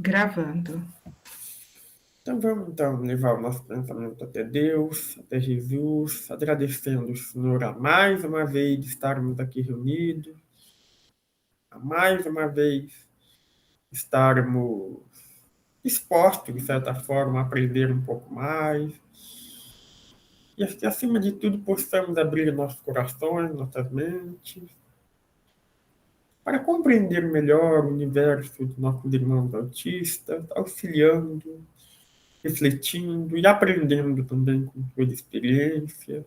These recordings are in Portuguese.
Gravando. Então vamos levar o nosso pensamento até Deus, até Jesus, agradecendo o Senhor a mais uma vez estarmos aqui reunidos, a mais uma vez estarmos dispostos, de certa forma, a aprender um pouco mais. E que, acima de tudo, possamos abrir nossos corações, nossas mentes, para compreender melhor o universo dos nossos irmãos autistas, auxiliando, refletindo e aprendendo também com sua experiência,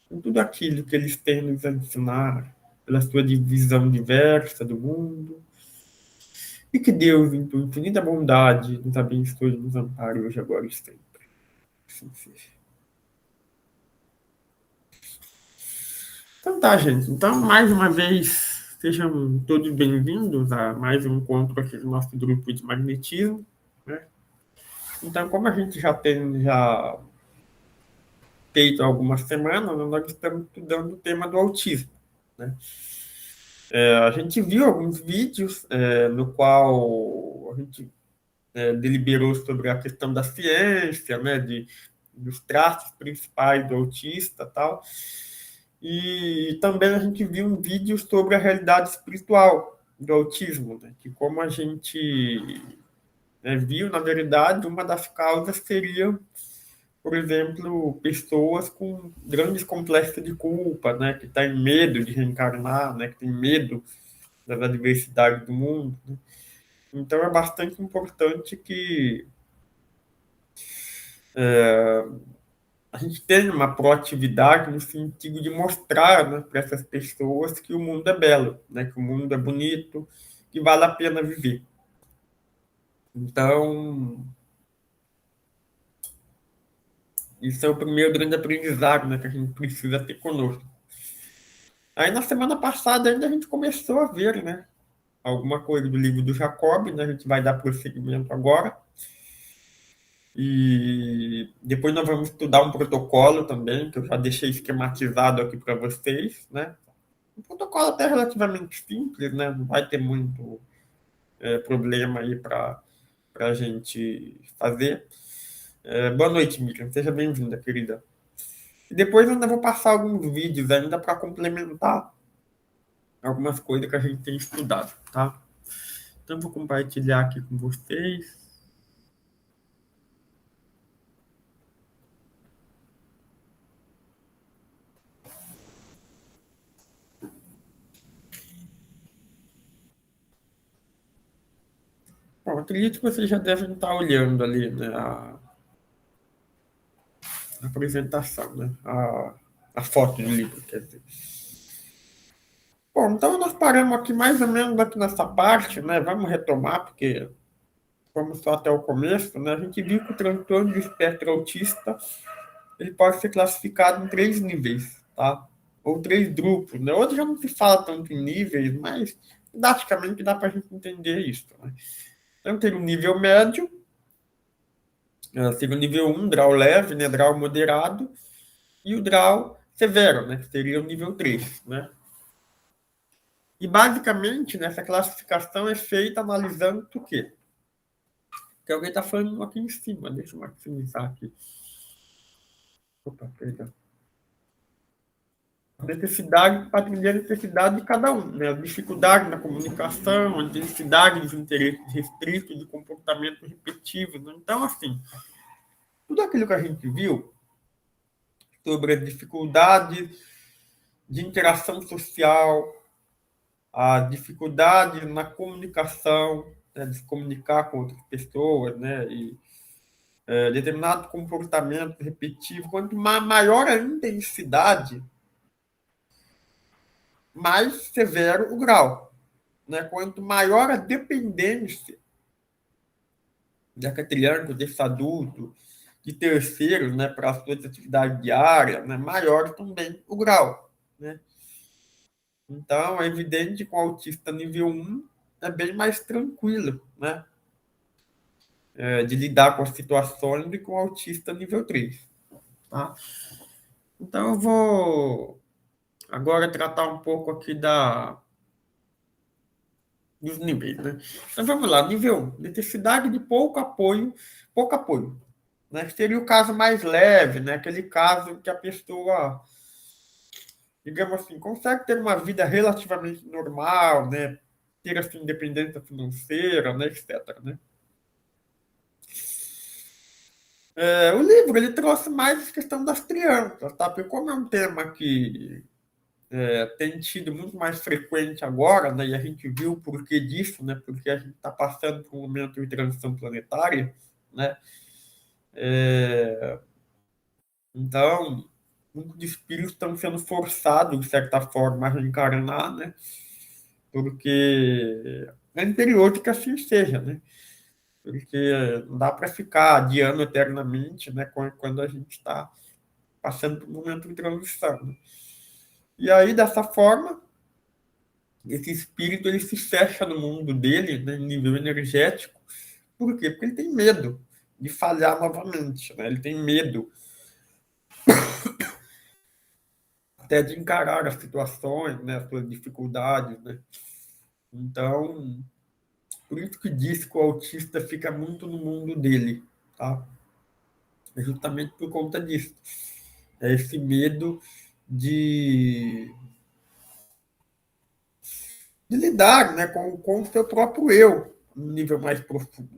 com tudo aquilo que eles têm nos a ensinar, pela sua visão diversa do mundo. E que Deus, em sua infinita bondade, nos abençoe e nos ampare hoje, agora e sempre. Assim seja. Então tá, gente. Então, mais uma vez, sejam todos bem-vindos a mais um encontro aqui do nosso grupo de magnetismo, né? Então, como a gente já tem feito há algumas semanas, nós estamos estudando o tema do autismo, né? A gente viu alguns vídeos no qual a gente deliberou sobre a questão da ciência, né, dos traços principais do autista e tal. E também a gente viu um vídeo sobre a realidade espiritual do autismo, né, que como a gente viu, na verdade, uma das causas seria, por exemplo, pessoas com grandes complexos de culpa, né, que têm medo de reencarnar, né, que têm medo da diversidade do mundo, né? Então é bastante importante que a gente tenha uma proatividade no sentido de mostrar, né, para essas pessoas que o mundo é belo, né, que o mundo é bonito, que vale a pena viver. Então, isso é o primeiro grande aprendizado, né, que a gente precisa ter conosco. Aí na semana passada ainda a gente começou a ver, né, alguma coisa do livro do Jacob, né, a gente vai dar prosseguimento agora. E depois nós vamos estudar um protocolo também, que eu já deixei esquematizado aqui para vocês, né? Um protocolo até relativamente simples, né? Não vai ter muito problema aí para a gente fazer. Boa noite, Miriam. Seja bem-vinda, querida. E depois eu ainda vou passar alguns vídeos ainda para complementar algumas coisas que a gente tem estudado, tá? Então, eu vou compartilhar aqui com vocês. Bom, acredito que vocês já devem estar olhando ali, né, a apresentação, né, a foto do livro, quer dizer. Bom, então nós paramos aqui mais ou menos aqui nessa parte, né? Vamos retomar, porque fomos só até o começo, né? A gente viu que o transtorno do espectro autista ele pode ser classificado em três níveis, tá? Ou três grupos, né? Hoje já não se fala tanto em níveis, mas didaticamente dá para a gente entender isso, né? Então tem o nível médio, seria o nível um, grau leve, né? Grau moderado, e o grau severo, né? Que seria o nível 3, né? E basicamente, nessa classificação é feita analisando o quê? Que alguém está falando aqui em cima. Deixa eu maximizar aqui. Opa, perdão. A necessidade, para atender a necessidade de cada um, né? A dificuldade na comunicação, a intensidade dos interesses restritos, de comportamento repetitivo. Né? Então, assim, tudo aquilo que a gente viu sobre a dificuldade de interação social, a dificuldade na comunicação, né? De se comunicar com outras pessoas, né? E determinado comportamento repetitivo, quanto maior a intensidade, mais severo o grau. Né? Quanto maior a dependência dessa criança, desse adulto, de terceiros, né, para a sua atividade diária, né, maior também o grau. Né? Então, é evidente que o autista nível um é bem mais tranquilo, né, de lidar com as situações do que o autista nível 3. Tá? Então, eu vou agora tratar um pouco aqui dos níveis, né? Então vamos lá, nível 1, necessidade de pouco apoio, né? Seria o caso mais leve, né? Aquele caso que a pessoa, digamos assim, consegue ter uma vida relativamente normal, né? Ter assim, independência financeira, né? Etc, né? O livro ele trouxe mais a questão das crianças, tá? Porque como é um tema que tem sido muito mais frequente agora, né? E a gente viu o porquê disso, né? Porque a gente está passando por um momento de transição planetária, né? É, então, muitos espíritos estão sendo forçados, de certa forma, a reencarnar, né? Porque é imperioso que assim seja, né? Porque não dá para ficar adiando eternamente, né? Quando a gente está passando por um momento de transição, né? E aí, dessa forma, esse espírito ele se fecha no mundo dele, né, em nível energético. Por quê? Porque ele tem medo de falhar novamente, né? Ele tem medo até de encarar as situações, né, as suas dificuldades, né? Então, por isso que diz que o autista fica muito no mundo dele, tá? É justamente por conta disso. É esse medo de, de lidar, né, com o seu próprio eu, no nível mais profundo.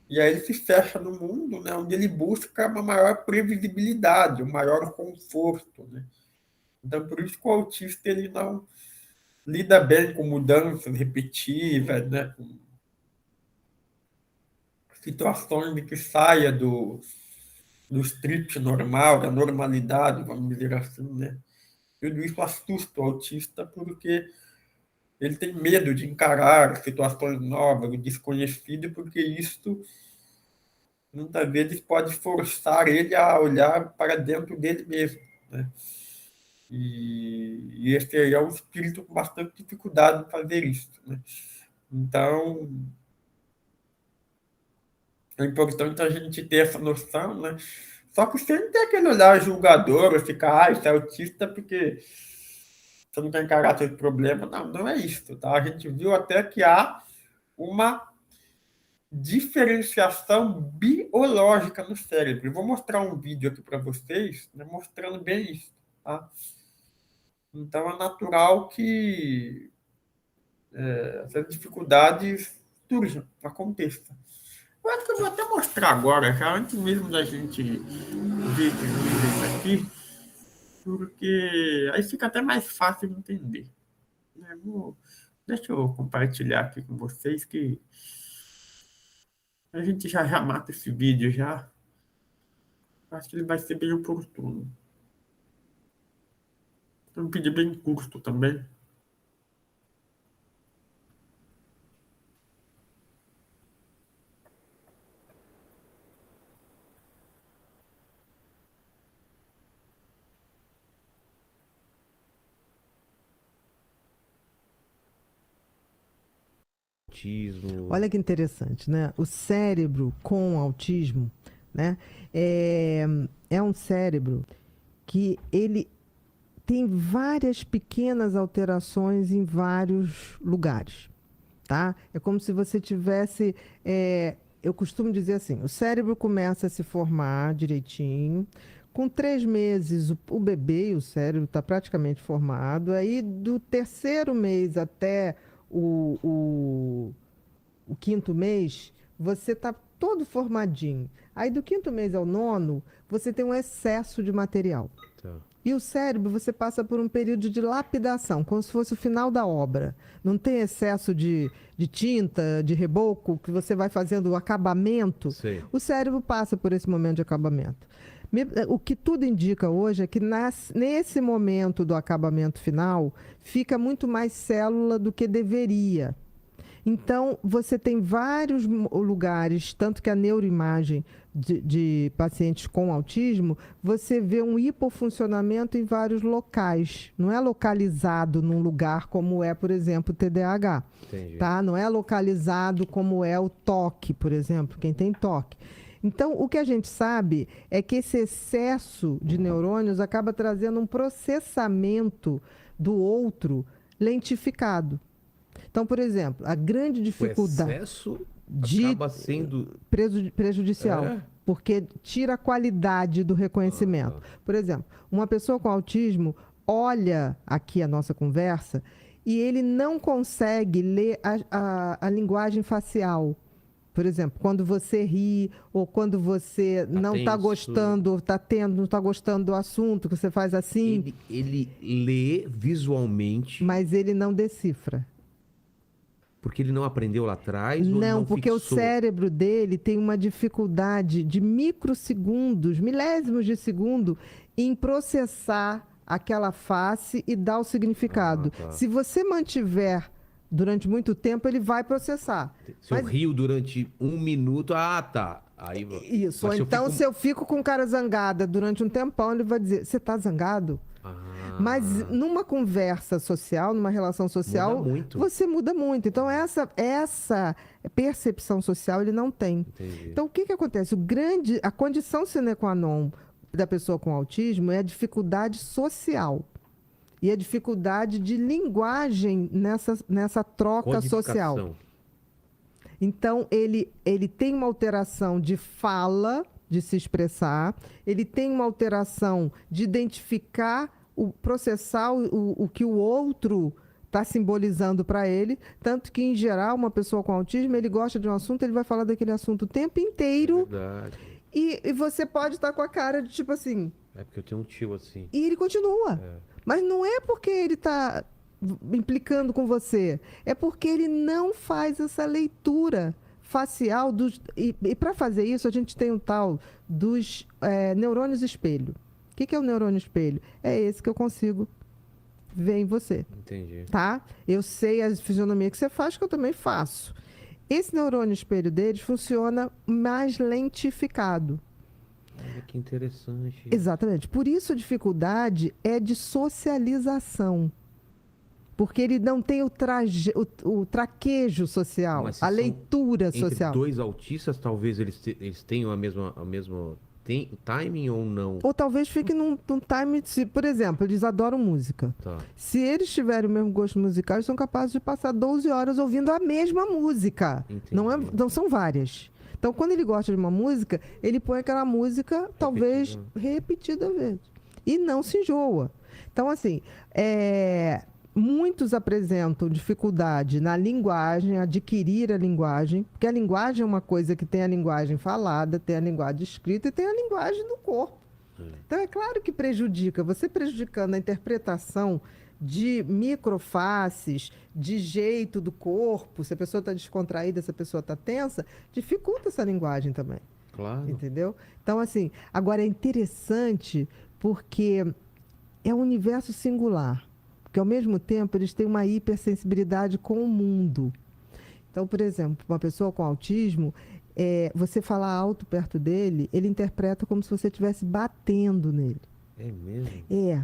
E aí ele se fecha no mundo, né, onde ele busca uma maior previsibilidade, um maior conforto, né? Então, por isso que o autista ele não lida bem com mudanças repetitivas, né, com situações de que saia do script normal, da normalidade, vamos dizer assim, né? Tudo isso assusta o autista porque ele tem medo de encarar situações novas, o desconhecido, porque isso muitas vezes pode forçar ele a olhar para dentro dele mesmo, né? E esse aí é um espírito com bastante dificuldade em fazer isso, né? Então, é importante a gente ter essa noção, né? Só que sem ter aquele olhar julgador, ou ficar, isso é autista porque você não tem caráter de problema. Não, não é isso, tá? A gente viu até que há uma diferenciação biológica no cérebro. Eu vou mostrar um vídeo aqui para vocês, né, mostrando bem isso, tá? Então é natural que essas dificuldades surjam, aconteçam. Eu acho que eu vou até mostrar agora, já antes mesmo da gente ver isso aqui, porque aí fica até mais fácil de entender, né? Deixa eu compartilhar aqui com vocês que a gente já mata esse vídeo já. Acho que ele vai ser bem oportuno. É um vídeo bem curto também. Autismo. Olha que interessante, né? O cérebro com autismo, né? É, é um cérebro que ele tem várias pequenas alterações em vários lugares, tá? É como se você tivesse, eu costumo dizer assim, o cérebro começa a se formar direitinho, com 3 meses o bebê e o cérebro está praticamente formado, aí do terceiro mês até o quinto mês, você está todo formadinho. Aí do quinto mês ao nono, você tem um excesso de material. Tá. E o cérebro, você passa por um período de lapidação, como se fosse o final da obra. Não tem excesso de tinta, de reboco, que você vai fazendo o acabamento. Sei. O cérebro passa por esse momento de acabamento. O que tudo indica hoje é que nesse momento do acabamento final, fica muito mais célula do que deveria. Então, você tem vários lugares, tanto que a neuroimagem de pacientes com autismo, você vê um hipofuncionamento em vários locais. Não é localizado num lugar como é, por exemplo, o TDAH. Entendi. Tá? Não é localizado como é o toque, por exemplo, quem tem toque. Então, o que a gente sabe é que esse excesso de neurônios acaba trazendo um processamento do outro lentificado. Então, por exemplo, a grande O dificuldade excesso de acaba sendo. prejudicial, É? porque tira a qualidade do Ah, reconhecimento. tá. Por exemplo, uma pessoa com autismo olha aqui a nossa conversa e ele não consegue ler a linguagem facial. Por exemplo, quando você ri ou quando você Tá não está tenso. gostando, está tendo, não está gostando do assunto, que você faz assim, Ele lê visualmente mas ele não decifra. porque ele não aprendeu lá atrás ou ele Não, não porque o fixou. cérebro dele tem uma dificuldade de microsegundos, milésimos de segundo, em processar aquela face e dar o Ah, significado. tá. Se você mantiver durante muito tempo, ele vai processar. Se eu Mas rio durante 1 minuto, ah, tá. Aí, isso, ou mas se eu então fico. se eu fico com cara zangada durante um tempão, ele vai dizer: Você está zangado? Mas Ah, numa conversa social, numa relação muda social, muito. você muda muito. Então, essa percepção social ele não tem. Entendi. Então, o que, que acontece? A condição sine qua non da pessoa com autismo é a dificuldade social e a dificuldade de linguagem nessa troca social. Codificação. Então, ele tem uma alteração de fala, de se expressar, ele tem uma alteração de identificar, processar o que o outro está simbolizando para ele. Tanto que, em geral, uma pessoa com autismo, ele gosta de um assunto, ele vai falar daquele assunto o tempo É inteiro verdade. e você pode estar com a cara de tipo assim. É porque eu tenho um tio assim. E ele continua. Mas não é porque ele está implicando com você, é porque ele não faz essa leitura facial dos. E para fazer isso, a gente tem um tal dos neurônios espelho. O que é o neurônio espelho? É esse que eu consigo ver em você, Entendi. tá? Eu sei a fisionomia que você faz, que eu também faço. Esse neurônio espelho deles funciona mais lentificado. Olha que interessante. Exatamente. Por isso a dificuldade é de socialização. Porque ele não tem o traquejo social, Mas a se são leitura entre social. dois autistas, talvez eles tenham a mesma timing ou não? Ou talvez fique num time. Por exemplo, eles adoram música. Tá, Se eles tiverem o mesmo gosto musical, eles são capazes de passar 12 horas ouvindo a mesma música. entendi. Não são várias. Então, quando ele gosta de uma música, ele põe aquela música, talvez, repetida vezes. E não se enjoa. Então, assim, muitos apresentam dificuldade na linguagem, adquirir a linguagem, porque a linguagem é uma coisa que tem a linguagem falada, tem a linguagem escrita e tem a linguagem do corpo. Então, é claro que prejudica. Você prejudicando a interpretação de microfaces, de jeito do corpo, se a pessoa está descontraída, se a pessoa está tensa, dificulta essa linguagem também. Claro. Entendeu? Então, assim, agora é interessante porque é um universo singular. Porque, ao mesmo tempo, eles têm uma hipersensibilidade com o mundo. Então, por exemplo, uma pessoa com autismo, você falar alto perto dele, ele interpreta como se você estivesse batendo nele. É mesmo? É.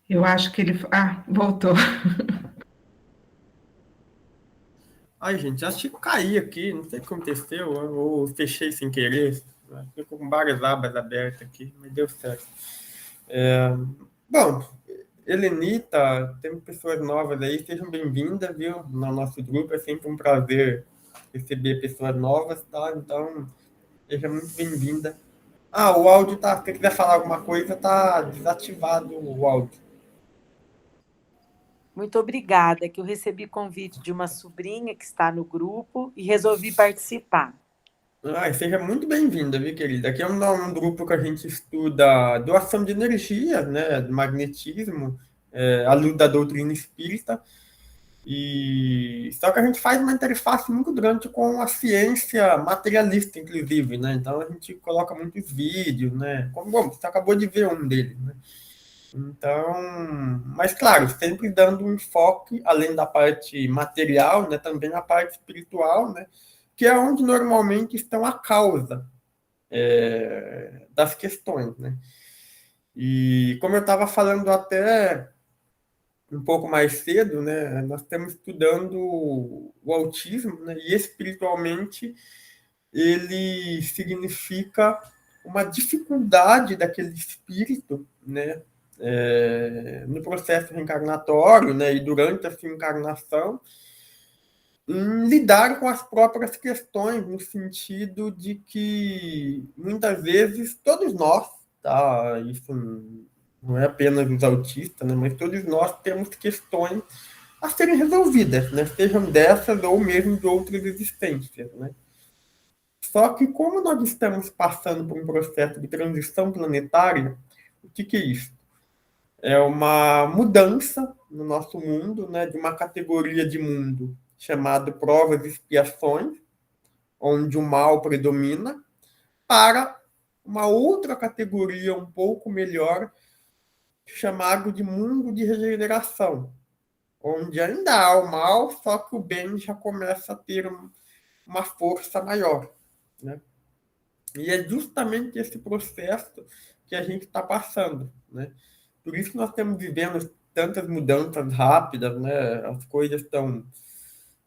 Eu acho que ele. Ah, voltou. Ai, gente, acho que eu caí aqui, não sei o que aconteceu, ou fechei sem querer. Fico com várias abas abertas aqui, mas deu certo. Bom, Helenita, tem pessoas novas aí, sejam bem-vindas, viu? No nosso grupo é sempre um prazer receber pessoas novas, tá? Então, seja muito bem-vinda. Ah, o áudio tá. Se você quiser falar alguma coisa, tá desativado o áudio. Muito obrigada, que eu recebi convite de uma sobrinha que está no grupo e resolvi participar. Ah, seja muito bem-vinda, viu, querida? Aqui é um grupo que a gente estuda doação de energia, né, do magnetismo, à luz da doutrina espírita. E só que a gente faz uma interface muito grande com a ciência materialista, inclusive, né? Então a gente coloca muitos vídeos, né? Como, bom, você acabou de ver um deles, né? Então, mas claro, sempre dando um enfoque, além da parte material, né, também a parte espiritual, né, que é onde normalmente estão a causa das questões, né. E como eu estava falando até um pouco mais cedo, né, nós estamos estudando o autismo, né, e espiritualmente ele significa uma dificuldade daquele espírito, né, no processo reencarnatório, né, e durante essa encarnação, em lidar com as próprias questões, no sentido de que muitas vezes todos nós, tá, isso não é apenas os autistas, né, mas todos nós temos questões a serem resolvidas, né, sejam dessas ou mesmo de outras existências, né. Só que como nós estamos passando por um processo de transição planetária, o que é isso? É uma mudança no nosso mundo, né, de uma categoria de mundo chamado provas e expiações, onde o mal predomina, para uma outra categoria um pouco melhor, chamado de mundo de regeneração, onde ainda há o mal, só que o bem já começa a ter uma força maior, né? E é justamente esse processo que a gente está passando, né? Por isso que nós estamos vivendo tantas mudanças rápidas, né? As coisas estão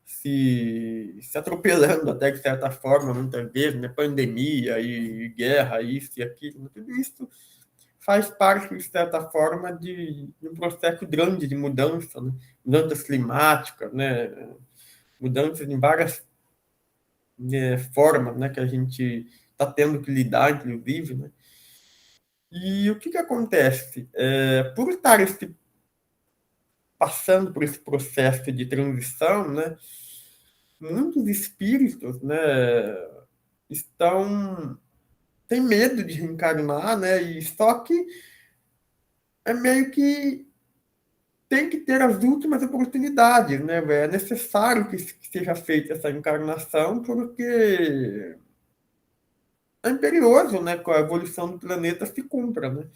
se atropelando até de certa forma, muitas vezes, né? Pandemia e guerra, isso e aquilo, tudo isso faz parte, de certa forma, de um processo grande de mudança, né? Mudanças climáticas, né? Mudanças em várias formas, né? Que a gente está tendo que lidar, inclusive, né? E o que acontece? Por estar passando por esse processo de transição, né? Muitos espíritos, né? Têm medo de reencarnar, né? E só que é meio que tem que ter as últimas oportunidades, né? É necessário que seja feita essa encarnação, porque é imperioso, né? Que a evolução do planeta se cumpra, né?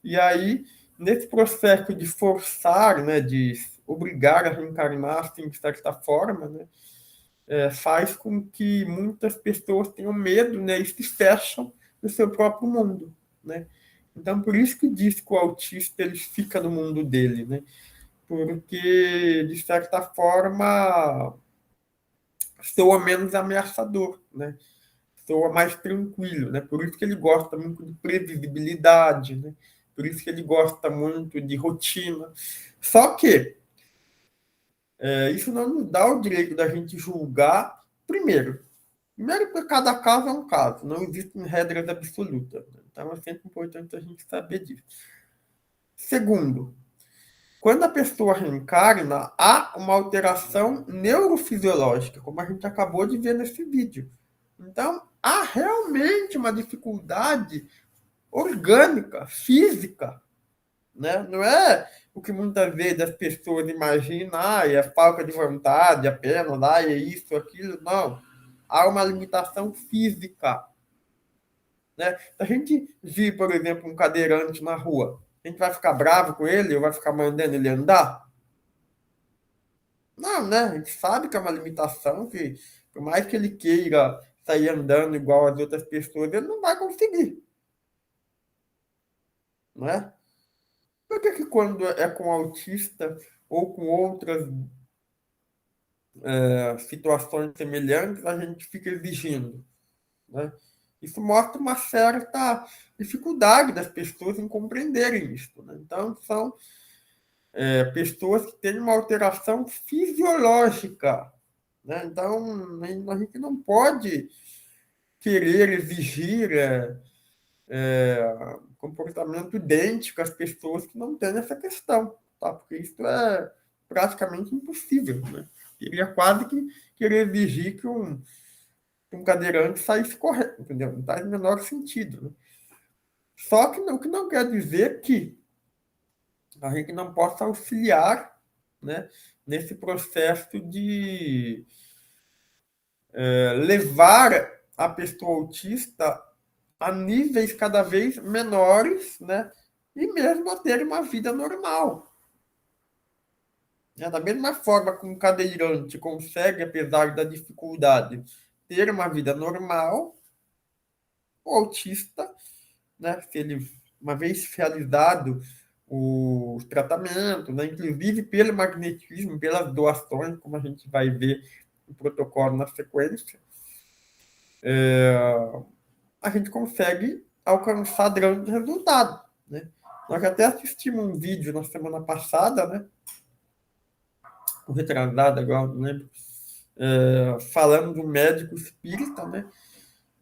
E aí, nesse processo de forçar, né? De obrigar a reencarnar, assim, de certa forma, né? Faz com que muitas pessoas tenham medo, né? E se fecham no seu próprio mundo, né? Então, por isso que diz que o autista ele fica no mundo dele, né? Porque, de certa forma, soa menos ameaçador, né? Soa mais tranquilo, né? Por isso que ele gosta muito de previsibilidade, né? Por isso que ele gosta muito de rotina. Só que isso não nos dá o direito da gente julgar, primeiro que cada caso é um caso, não existem regras absolutas, né? Então é sempre importante a gente saber disso. Segundo, quando a pessoa reencarna, há uma alteração neurofisiológica, como a gente acabou de ver nesse vídeo. Então, há realmente uma dificuldade orgânica, física, né? Não é o que muitas vezes as pessoas imaginam, é falta de vontade apenas, é isso, aquilo. Não. Há uma limitação física, né? Se a gente vir, por exemplo, um cadeirante na rua, a gente vai ficar bravo com ele ou vai ficar mandando ele andar? Não, né? A gente sabe que é uma limitação, que por mais que ele queira sair andando igual as outras pessoas, ele não vai conseguir, né? Por que quando é com autista ou com outras situações semelhantes, a gente fica exigindo, né? Isso mostra uma certa dificuldade das pessoas em compreenderem isso, né? Então, são pessoas que têm uma alteração fisiológica, né? Então, a gente não pode querer exigir comportamento idêntico às pessoas que não têm essa questão, tá? Porque isso é praticamente impossível, né? Seria quase que querer exigir que um cadeirante saísse correto, entendeu? Não faz o menor sentido, né? Só que o que não quer dizer que a gente não possa auxiliar, né, nesse processo de levar a pessoa autista a níveis cada vez menores, né, e mesmo a ter uma vida normal. Da mesma forma que um cadeirante consegue, apesar da dificuldade, ter uma vida normal, o autista, né, se ele uma vez realizado o tratamento, né, inclusive pelo magnetismo, pelas doações, como a gente vai ver no protocolo na sequência, a gente consegue alcançar grandes resultados, né? Nós até assistimos um vídeo na semana passada, né? O retrasado agora, não lembro, falando do médico espírita, né?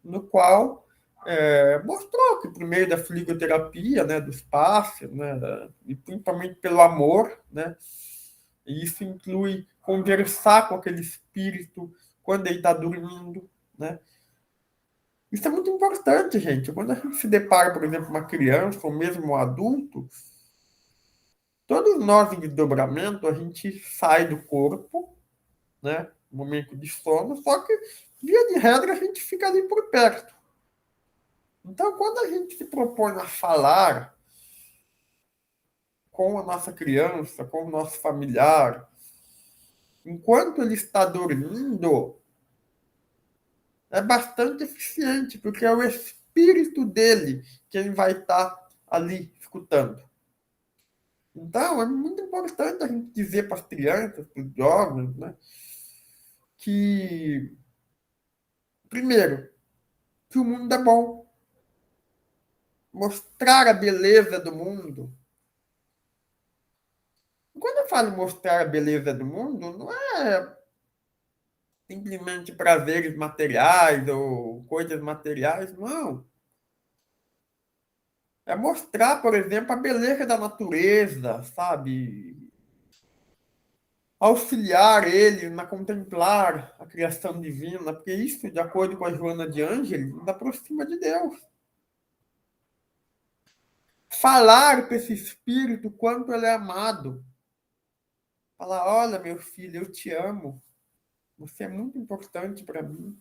No qual mostrou que por meio da fluidoterapia, né, dos passos, né, e principalmente pelo amor, né, e isso inclui conversar com aquele espírito quando ele está dormindo, né. Isso é muito importante, gente. Quando a gente se depara, por exemplo, com uma criança ou mesmo um adulto, todos nós em desdobramento, a gente sai do corpo, né, no momento de sono, só que, via de regra, a gente fica ali por perto. Então, quando a gente se propõe a falar com a nossa criança, com o nosso familiar, enquanto ele está dormindo, é bastante eficiente, porque é o espírito dele quem vai estar ali escutando. Então, é muito importante a gente dizer para as crianças, para os jovens, né, que, primeiro, que o mundo é bom. Mostrar a beleza do mundo. Quando eu falo mostrar a beleza do mundo, não é simplesmente prazeres materiais ou coisas materiais, não. É mostrar, por exemplo, a beleza da natureza, sabe? Auxiliar ele na contemplar a criação divina, porque isso, de acordo com a Joana de Ângeles, nos aproxima de Deus. Falar para esse espírito quanto ele é amado. Falar, olha, meu filho, eu te amo. Você é muito importante para mim.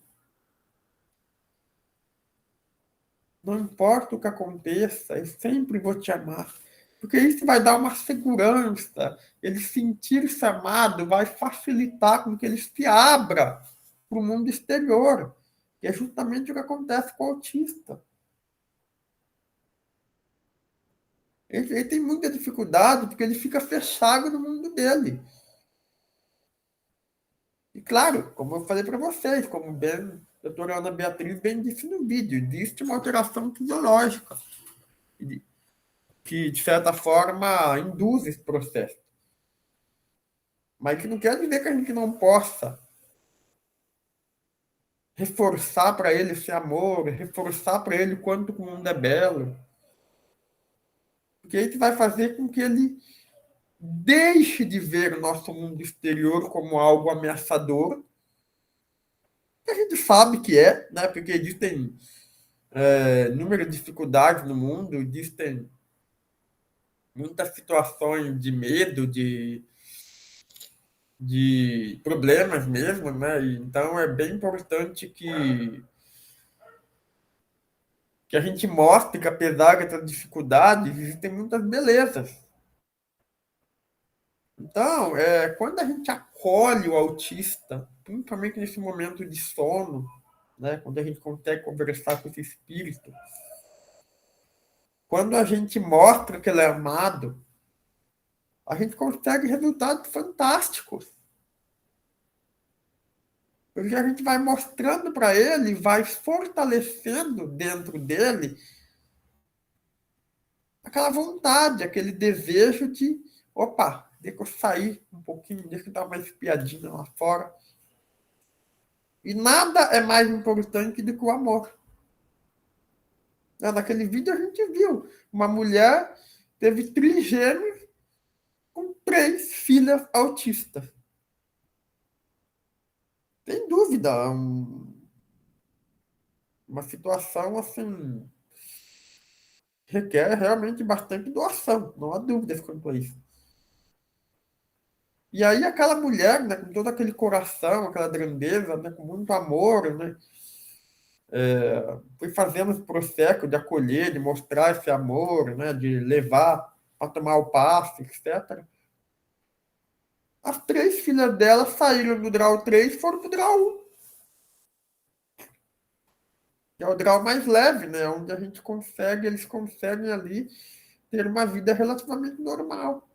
Não importa o que aconteça, eu sempre vou te amar. Porque isso vai dar uma segurança. Ele sentir-se amado vai facilitar com que ele se abra para o mundo exterior, que é justamente o que acontece com o autista. Ele tem muita dificuldade porque ele fica fechado no mundo dele. E claro, como eu falei para vocês, como bem a doutora Ana Beatriz bem disse no vídeo, existe uma alteração fisiológica que, de certa forma, induz esse processo. Mas que não quer dizer que a gente não possa reforçar para ele esse amor, reforçar para ele o quanto o mundo é belo. Porque isso vai fazer com que ele deixe de ver o nosso mundo exterior como algo ameaçador. A gente sabe que é, né? Porque existem inúmeras dificuldades no mundo, existem muitas situações de medo, de problemas mesmo, né? Então é bem importante que a gente mostre que, apesar dessas dificuldades, existem muitas belezas. Então, quando a gente acolhe o autista, principalmente nesse momento de sono, né, quando a gente consegue conversar com esse espírito, quando a gente mostra que ele é amado, a gente consegue resultados fantásticos. Porque a gente vai mostrando para ele, vai fortalecendo dentro dele aquela vontade, aquele desejo de, opa, deixa eu sair um pouquinho, deixa eu dar uma espiadinha lá fora. E nada é mais importante do que o amor. Naquele vídeo a gente viu uma mulher teve trigêmeos com 3 filhas autistas. Sem dúvida, uma situação assim requer realmente bastante doação, não há dúvidas quanto a isso. E aí aquela mulher, né, com todo aquele coração, aquela grandeza, né, com muito amor, né, foi fazendo esse processo de acolher, de mostrar esse amor, né, de levar para tomar o passe, etc. As 3 filhas dela saíram do grau 3 e foram para o grau 1. que é o grau mais leve, né? Onde eles conseguem ali ter uma vida relativamente normal.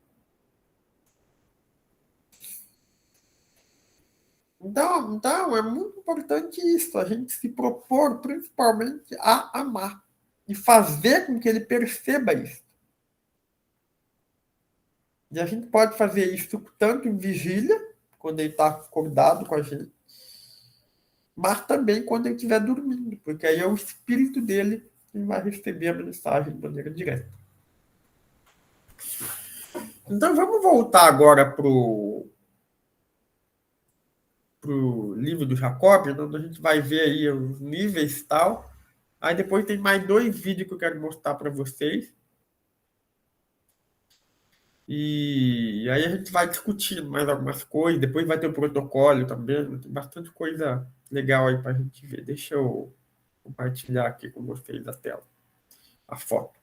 Então, é muito importante isso, a gente se propor principalmente a amar e fazer com que ele perceba isso. E a gente pode fazer isso tanto em vigília, quando ele está acordado com a gente, mas também quando ele estiver dormindo, porque aí é o espírito dele que vai receber a mensagem de maneira direta. Então, vamos voltar agora para o livro do Jacob, onde a gente vai ver aí os níveis e tal. Aí depois tem mais 2 vídeos que eu quero mostrar para vocês. E aí a gente vai discutindo mais algumas coisas. Depois vai ter o protocolo também. Tem bastante coisa legal aí para a gente ver. Deixa eu compartilhar aqui com vocês a tela, a foto.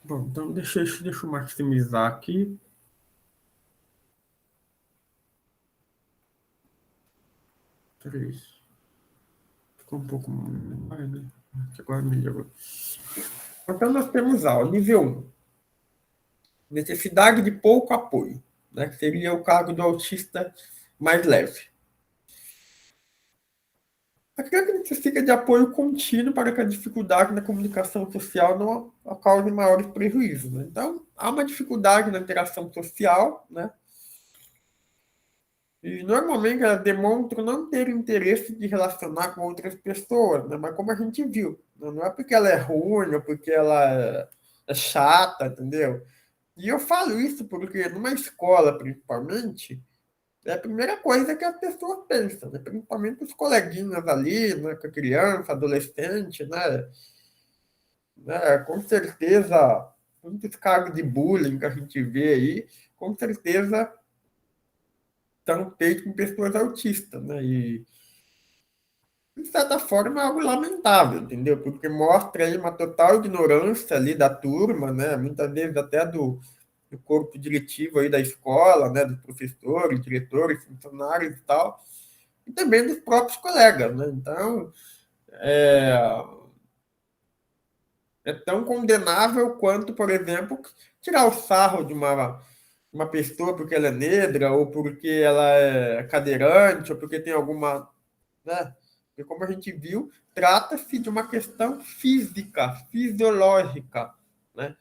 Bom, então deixa eu maximizar aqui. Três. Ficou um pouco mais, né? Agora melhorou. Então nós temos o nível 1. Necessidade de pouco apoio, né? Que seria o caso do autista mais leve. A criança necessita de apoio contínuo para que a dificuldade na comunicação social não cause maiores prejuízos, né? Então, há uma dificuldade na interação social, né? E, normalmente, elas demonstram não ter interesse de relacionar com outras pessoas, né? Mas como a gente viu, né? Não é porque ela é ruim ou porque ela é chata, entendeu? E eu falo isso porque, numa escola, principalmente, é a primeira coisa que as pessoas pensam, né? Principalmente os coleguinhas ali, né? Com a criança, adolescente, né? Com certeza, muitos casos de bullying que a gente vê aí, com certeza estão feitos com pessoas autistas, né? E, de certa forma, é algo lamentável, entendeu? Porque mostra aí uma total ignorância ali da turma, né? Muitas vezes até do corpo diretivo aí da escola, né? Dos professores, diretores, funcionários e tal, e também dos próprios colegas, né? Então, é tão condenável quanto, por exemplo, tirar o sarro de uma pessoa porque ela é negra, ou porque ela é cadeirante, ou porque tem alguma, né? Porque, como a gente viu, trata-se de uma questão física, fisiológica, né?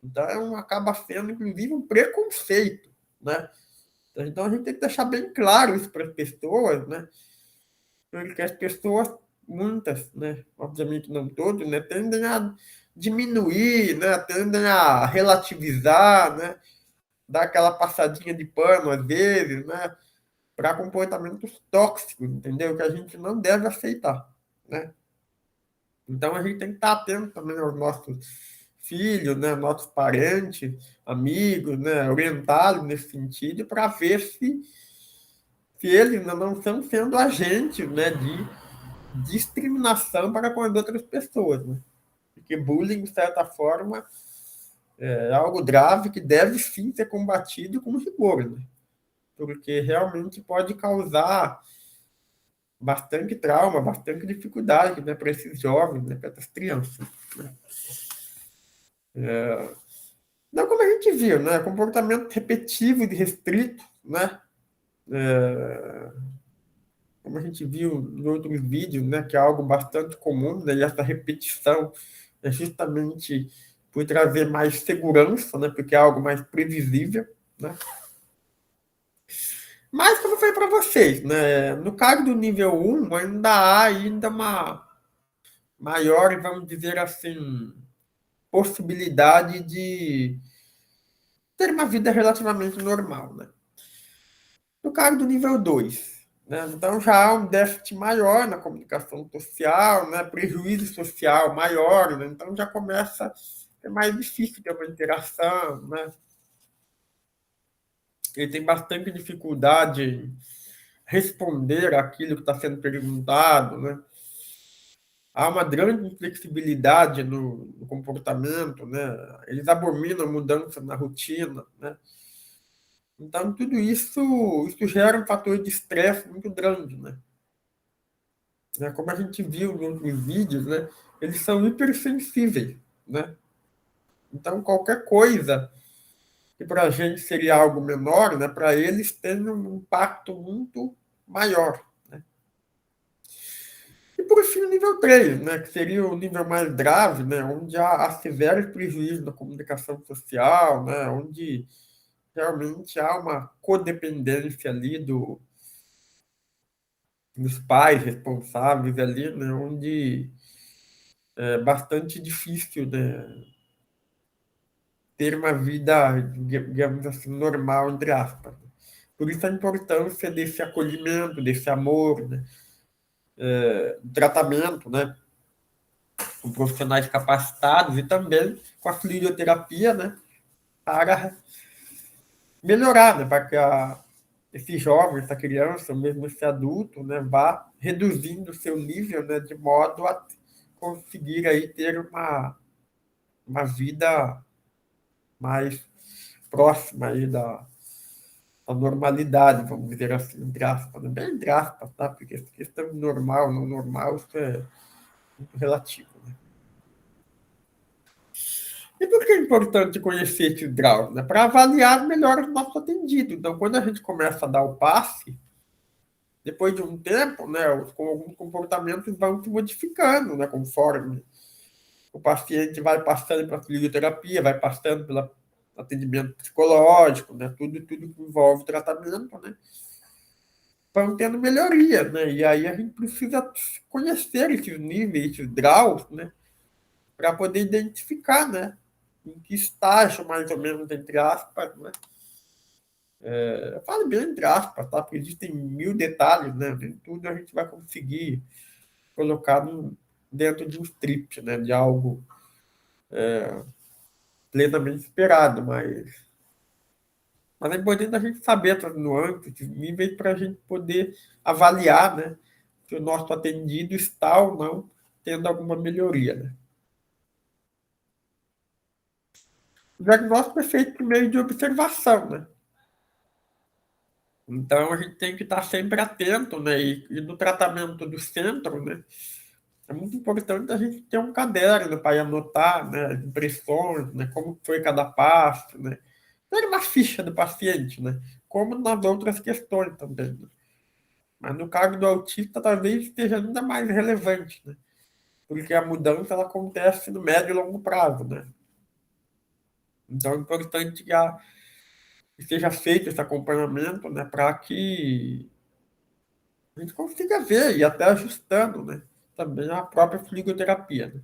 Então, acaba sendo, inclusive, um preconceito, né? Então, a gente tem que deixar bem claro isso para as pessoas, né? Porque as pessoas, muitas, né? Obviamente não todas, né? Tendem a diminuir, né? Tendem a relativizar, né? Dar aquela passadinha de pano, às vezes, né? Para comportamentos tóxicos, entendeu? Que a gente não deve aceitar, né? Então, a gente tem que estar atento também aos nossos filhos, né? Nossos parentes, amigos, né? Orientá-los nesse sentido para ver se eles não estão sendo agentes, né? De discriminação para com as outras pessoas, né? Porque bullying, de certa forma, é algo grave que deve sim ser combatido com rigor, né? Porque realmente pode causar bastante trauma, bastante dificuldade, né, para esses jovens, né, para essas crianças, né? Não, como a gente viu, né, comportamento repetitivo e restrito, né, como a gente viu em outros vídeos, né, que é algo bastante comum, né, e essa repetição é justamente por trazer mais segurança, né, porque é algo mais previsível, né. Mas, como eu falei para vocês, né, no caso do nível 1, ainda há ainda uma maior, vamos dizer assim, possibilidade de ter uma vida relativamente normal, né. No caso do nível 2, né, então já há um déficit maior na comunicação social, né, prejuízo social maior, né, então já começa a ser mais difícil ter uma interação, né. Ele tem bastante dificuldade em responder aquilo que está sendo perguntado, né. há uma grande inflexibilidade no comportamento, né? Eles abominam mudança na rotina, né? Então, tudo isso gera um fator de estresse muito grande, né? Como a gente viu nos outros vídeos, né? Eles são hipersensíveis, né? Então, qualquer coisa que para a gente seria algo menor, né? Para eles tem um impacto muito maior. E por fim, o nível 3, né, que seria o nível mais grave, né, onde há severos prejuízos na comunicação social, né, onde realmente há uma codependência ali dos pais responsáveis ali, né, onde é bastante difícil, né, ter uma vida, digamos assim, normal, entre aspas. Por isso a importância desse acolhimento, desse amor, né, tratamento, né, com profissionais capacitados e também com a fluidoterapia, né, para melhorar, né, para que esse jovem, essa criança, mesmo esse adulto, né, vá reduzindo o seu nível, né, de modo a conseguir aí ter uma vida mais próxima aí da normalidade, vamos dizer assim, entre aspas, né? Bem entre aspas, tá? Porque essa questão de normal, não normal, isso é muito relativo, né? E por que é importante conhecer esses graus? Né? Para avaliar melhor o nosso atendido. Então, quando a gente começa a dar o passe, depois de um tempo, né, alguns comportamentos vão se modificando, né, conforme o paciente vai passando pela fisioterapia, vai passando pelo atendimento psicológico, né, tudo que envolve tratamento, né, vão tendo melhoria, né, e aí a gente precisa conhecer esses níveis, esses graus, né, para poder identificar, né, em que estágio, mais ou menos, entre aspas, né, eu falo bem entre aspas, tá, porque existem mil detalhes, né, nem tudo a gente vai conseguir colocar dentro de um script, né, de algo plenamente esperado, mas é importante a gente saber essas nuances, esses níveis, para a gente poder avaliar, né, se o nosso atendido está ou não tendo alguma melhoria. Né? O diagnóstico é feito por meio de observação, né? Então, a gente tem que estar sempre atento, né? E no tratamento do centro, né? É muito importante a gente ter um caderno para anotar, né, as impressões, né, como foi cada passo, né? Ter uma ficha do paciente, né? Como nas outras questões também. Né? Mas no caso do autista, talvez esteja ainda mais relevante, né? Porque a mudança ela acontece no médio e longo prazo, né? Então é importante que seja feito esse acompanhamento, né, para que a gente consiga ver e até ajustando, né, também a própria fluidoterapia. Né?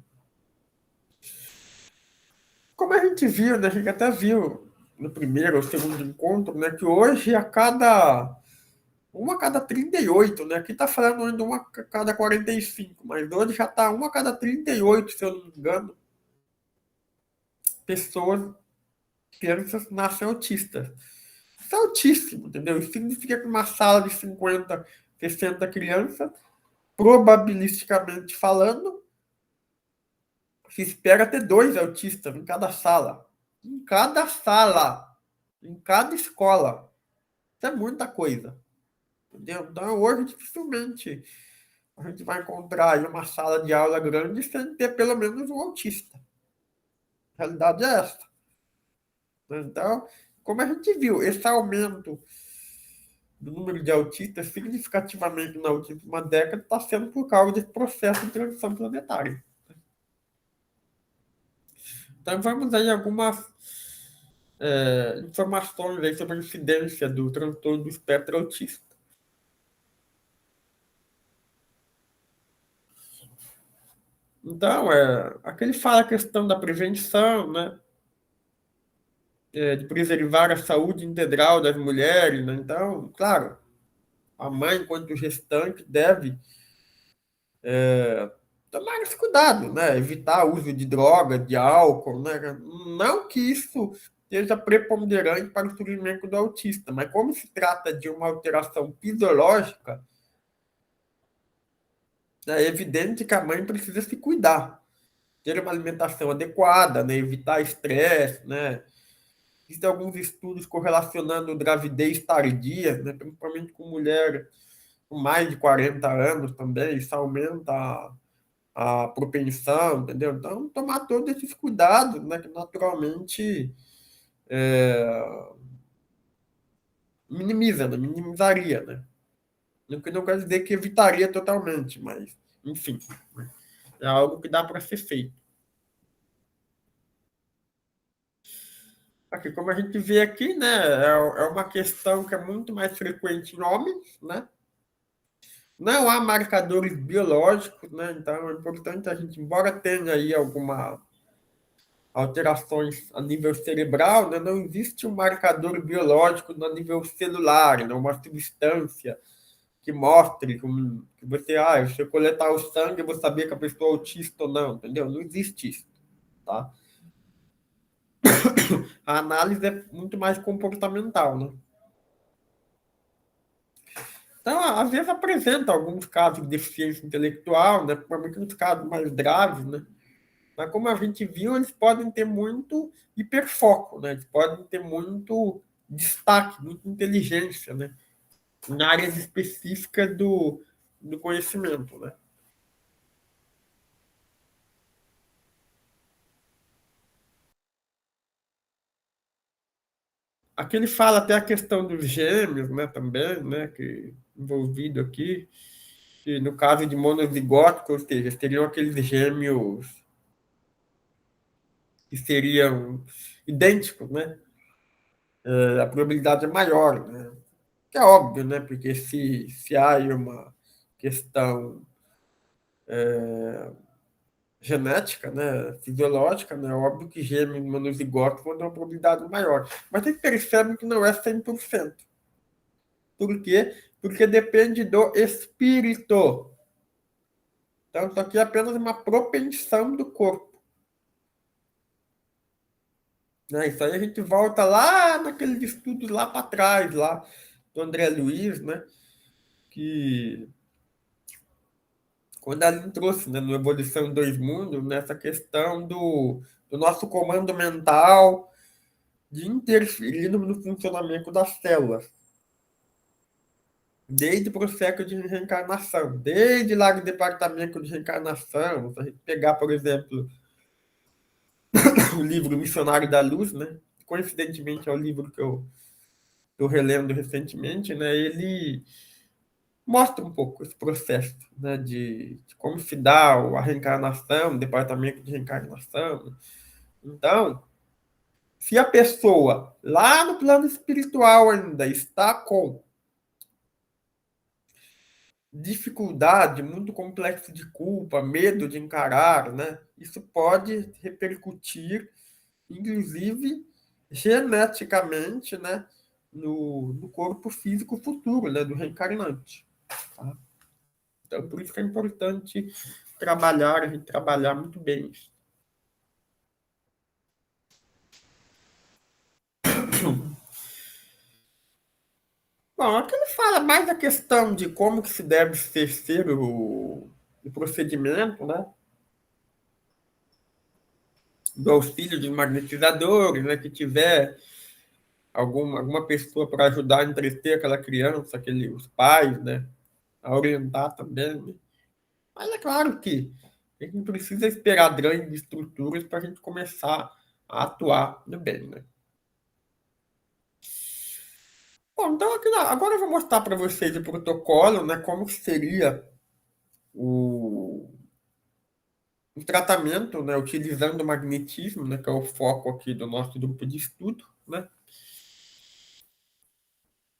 Como a gente viu, né, a gente até viu no primeiro ou segundo encontro, né, que hoje uma a cada 38, né? Aqui está falando ainda uma a cada 45, mas hoje já está uma a cada 38, se eu não me engano, pessoas, crianças nascem autistas. Isso é altíssimo, entendeu? Isso significa que uma sala de 50, 60 crianças, probabilisticamente falando, se espera ter 2 autistas em cada sala. Em cada sala. Em cada escola. Isso é muita coisa. Entendeu? Então, hoje, dificilmente a gente vai encontrar aí uma sala de aula grande sem ter pelo menos um autista. A realidade é essa. Então, como a gente viu, esse aumento do número de autistas significativamente na última década está sendo por causa desse processo de transição planetária. Então, vamos aí algumas informações aí sobre a incidência do transtorno do espectro autista. Então, aqui ele fala a questão da prevenção, né? De preservar a saúde integral das mulheres, né? Então, claro, a mãe, enquanto gestante, deve tomar esse cuidado, né? Evitar o uso de drogas, de álcool, né? Não que isso seja preponderante para o surgimento do autista, mas como se trata de uma alteração fisiológica, é evidente que a mãe precisa se cuidar, ter uma alimentação adequada, né? Evitar estresse, né? Existem alguns estudos correlacionando gravidez tardia, né? Principalmente com mulher com mais de 40 anos também, isso aumenta a propensão, entendeu? Então, tomar todos esses cuidados, né? Que naturalmente minimiza, né? Minimizaria, né? O que não quer dizer que evitaria totalmente, mas, enfim, né? É algo que dá para ser feito. Aqui, como a gente vê aqui, né, é uma questão que é muito mais frequente em homens, né? Não há marcadores biológicos, né? Então é importante a gente, embora tenha aí alguma alterações a nível cerebral, né, não existe um marcador biológico no nível celular, né, uma substância que mostre que você, se eu coletar o sangue, eu vou saber que a pessoa é autista ou não, entendeu? Não existe isso, tá? A análise é muito mais comportamental, né? Então, às vezes apresenta alguns casos de deficiência intelectual, né? Principalmente nos casos mais graves, né? Mas como a gente viu, eles podem ter muito hiperfoco, né? Eles podem ter muito destaque, muita inteligência, né? Em áreas específicas do conhecimento, né? Aqui ele fala até a questão dos gêmeos, né? Também, né? Que envolvido aqui, que no caso de monozigótico, ou seja, seriam aqueles gêmeos que seriam idênticos, né? A probabilidade é maior, né? Que é óbvio, né? Porque se há aí uma questão genética, né, fisiológica, né, é óbvio que gêmeos monozigóticos vão ter uma probabilidade maior. Mas eles percebem que não é 100%. Por quê? Porque depende do espírito. Então, isso aqui é apenas uma propensão do corpo. Né? Isso aí a gente volta lá naqueles estudos lá para trás, lá do André Luiz, né? Que quando ele trouxe, né, no Evolução em Dois Mundos, nessa questão do nosso comando mental de interferir no funcionamento das células, desde o processo de reencarnação, desde lá do departamento de reencarnação, se a gente pegar, por exemplo, o livro Missionário da Luz, né? Coincidentemente é o livro que eu estou relendo recentemente, né? Ele mostra um pouco esse processo, né? De como se dá a reencarnação, o departamento de reencarnação. Então, se a pessoa lá no plano espiritual ainda está com dificuldade, muito complexo de culpa, medo de encarar, né? Isso pode repercutir, inclusive, geneticamente, né? No corpo físico futuro, né? Do reencarnante. Tá? Então, por isso que é importante trabalhar, a gente trabalhar muito bem isso. Bom, aqui ele fala mais da questão de como que se deve ser o procedimento, né? Do auxílio de magnetizadores, né? Que tiver alguma pessoa para ajudar a entreter aquela criança, os pais, né? A orientar também. Né? Mas é claro que a gente não precisa esperar grandes estruturas para a gente começar a atuar no bem, né? Bom, então aqui, agora eu vou mostrar para vocês o protocolo, né? Como que seria o, o tratamento, né? Utilizando o magnetismo, né? Que é o foco aqui do nosso grupo de estudo, né?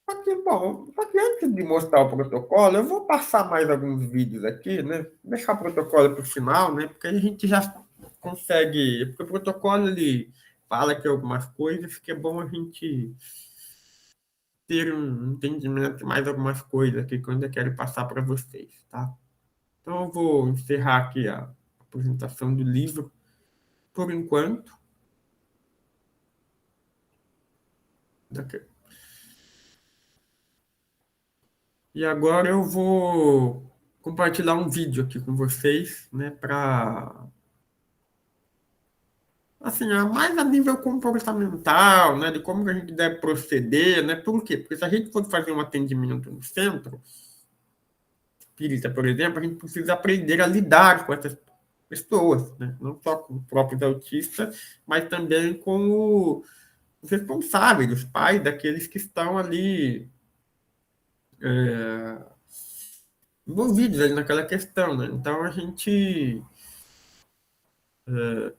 Aqui, bom, só que antes de mostrar o protocolo, eu vou passar mais alguns vídeos aqui, né? Deixar o protocolo para o final, né? Porque aí a gente já consegue. Porque o protocolo ele fala aqui algumas coisas que é bom a gente ter um entendimento de mais algumas coisas aqui que eu ainda quero passar para vocês, tá? Então eu vou encerrar aqui a apresentação do livro por enquanto. Daqui. E agora eu vou compartilhar um vídeo aqui com vocês, né, para assim, mais a nível comportamental, né, de como que a gente deve proceder, né? Por quê? Porque se a gente for fazer um atendimento no centro espírita, por exemplo, a gente precisa aprender a lidar com essas pessoas, né? Não só com os próprios autistas, mas também com os responsáveis, os pais daqueles que estão ali envolvidos ali naquela questão, né? Então a gente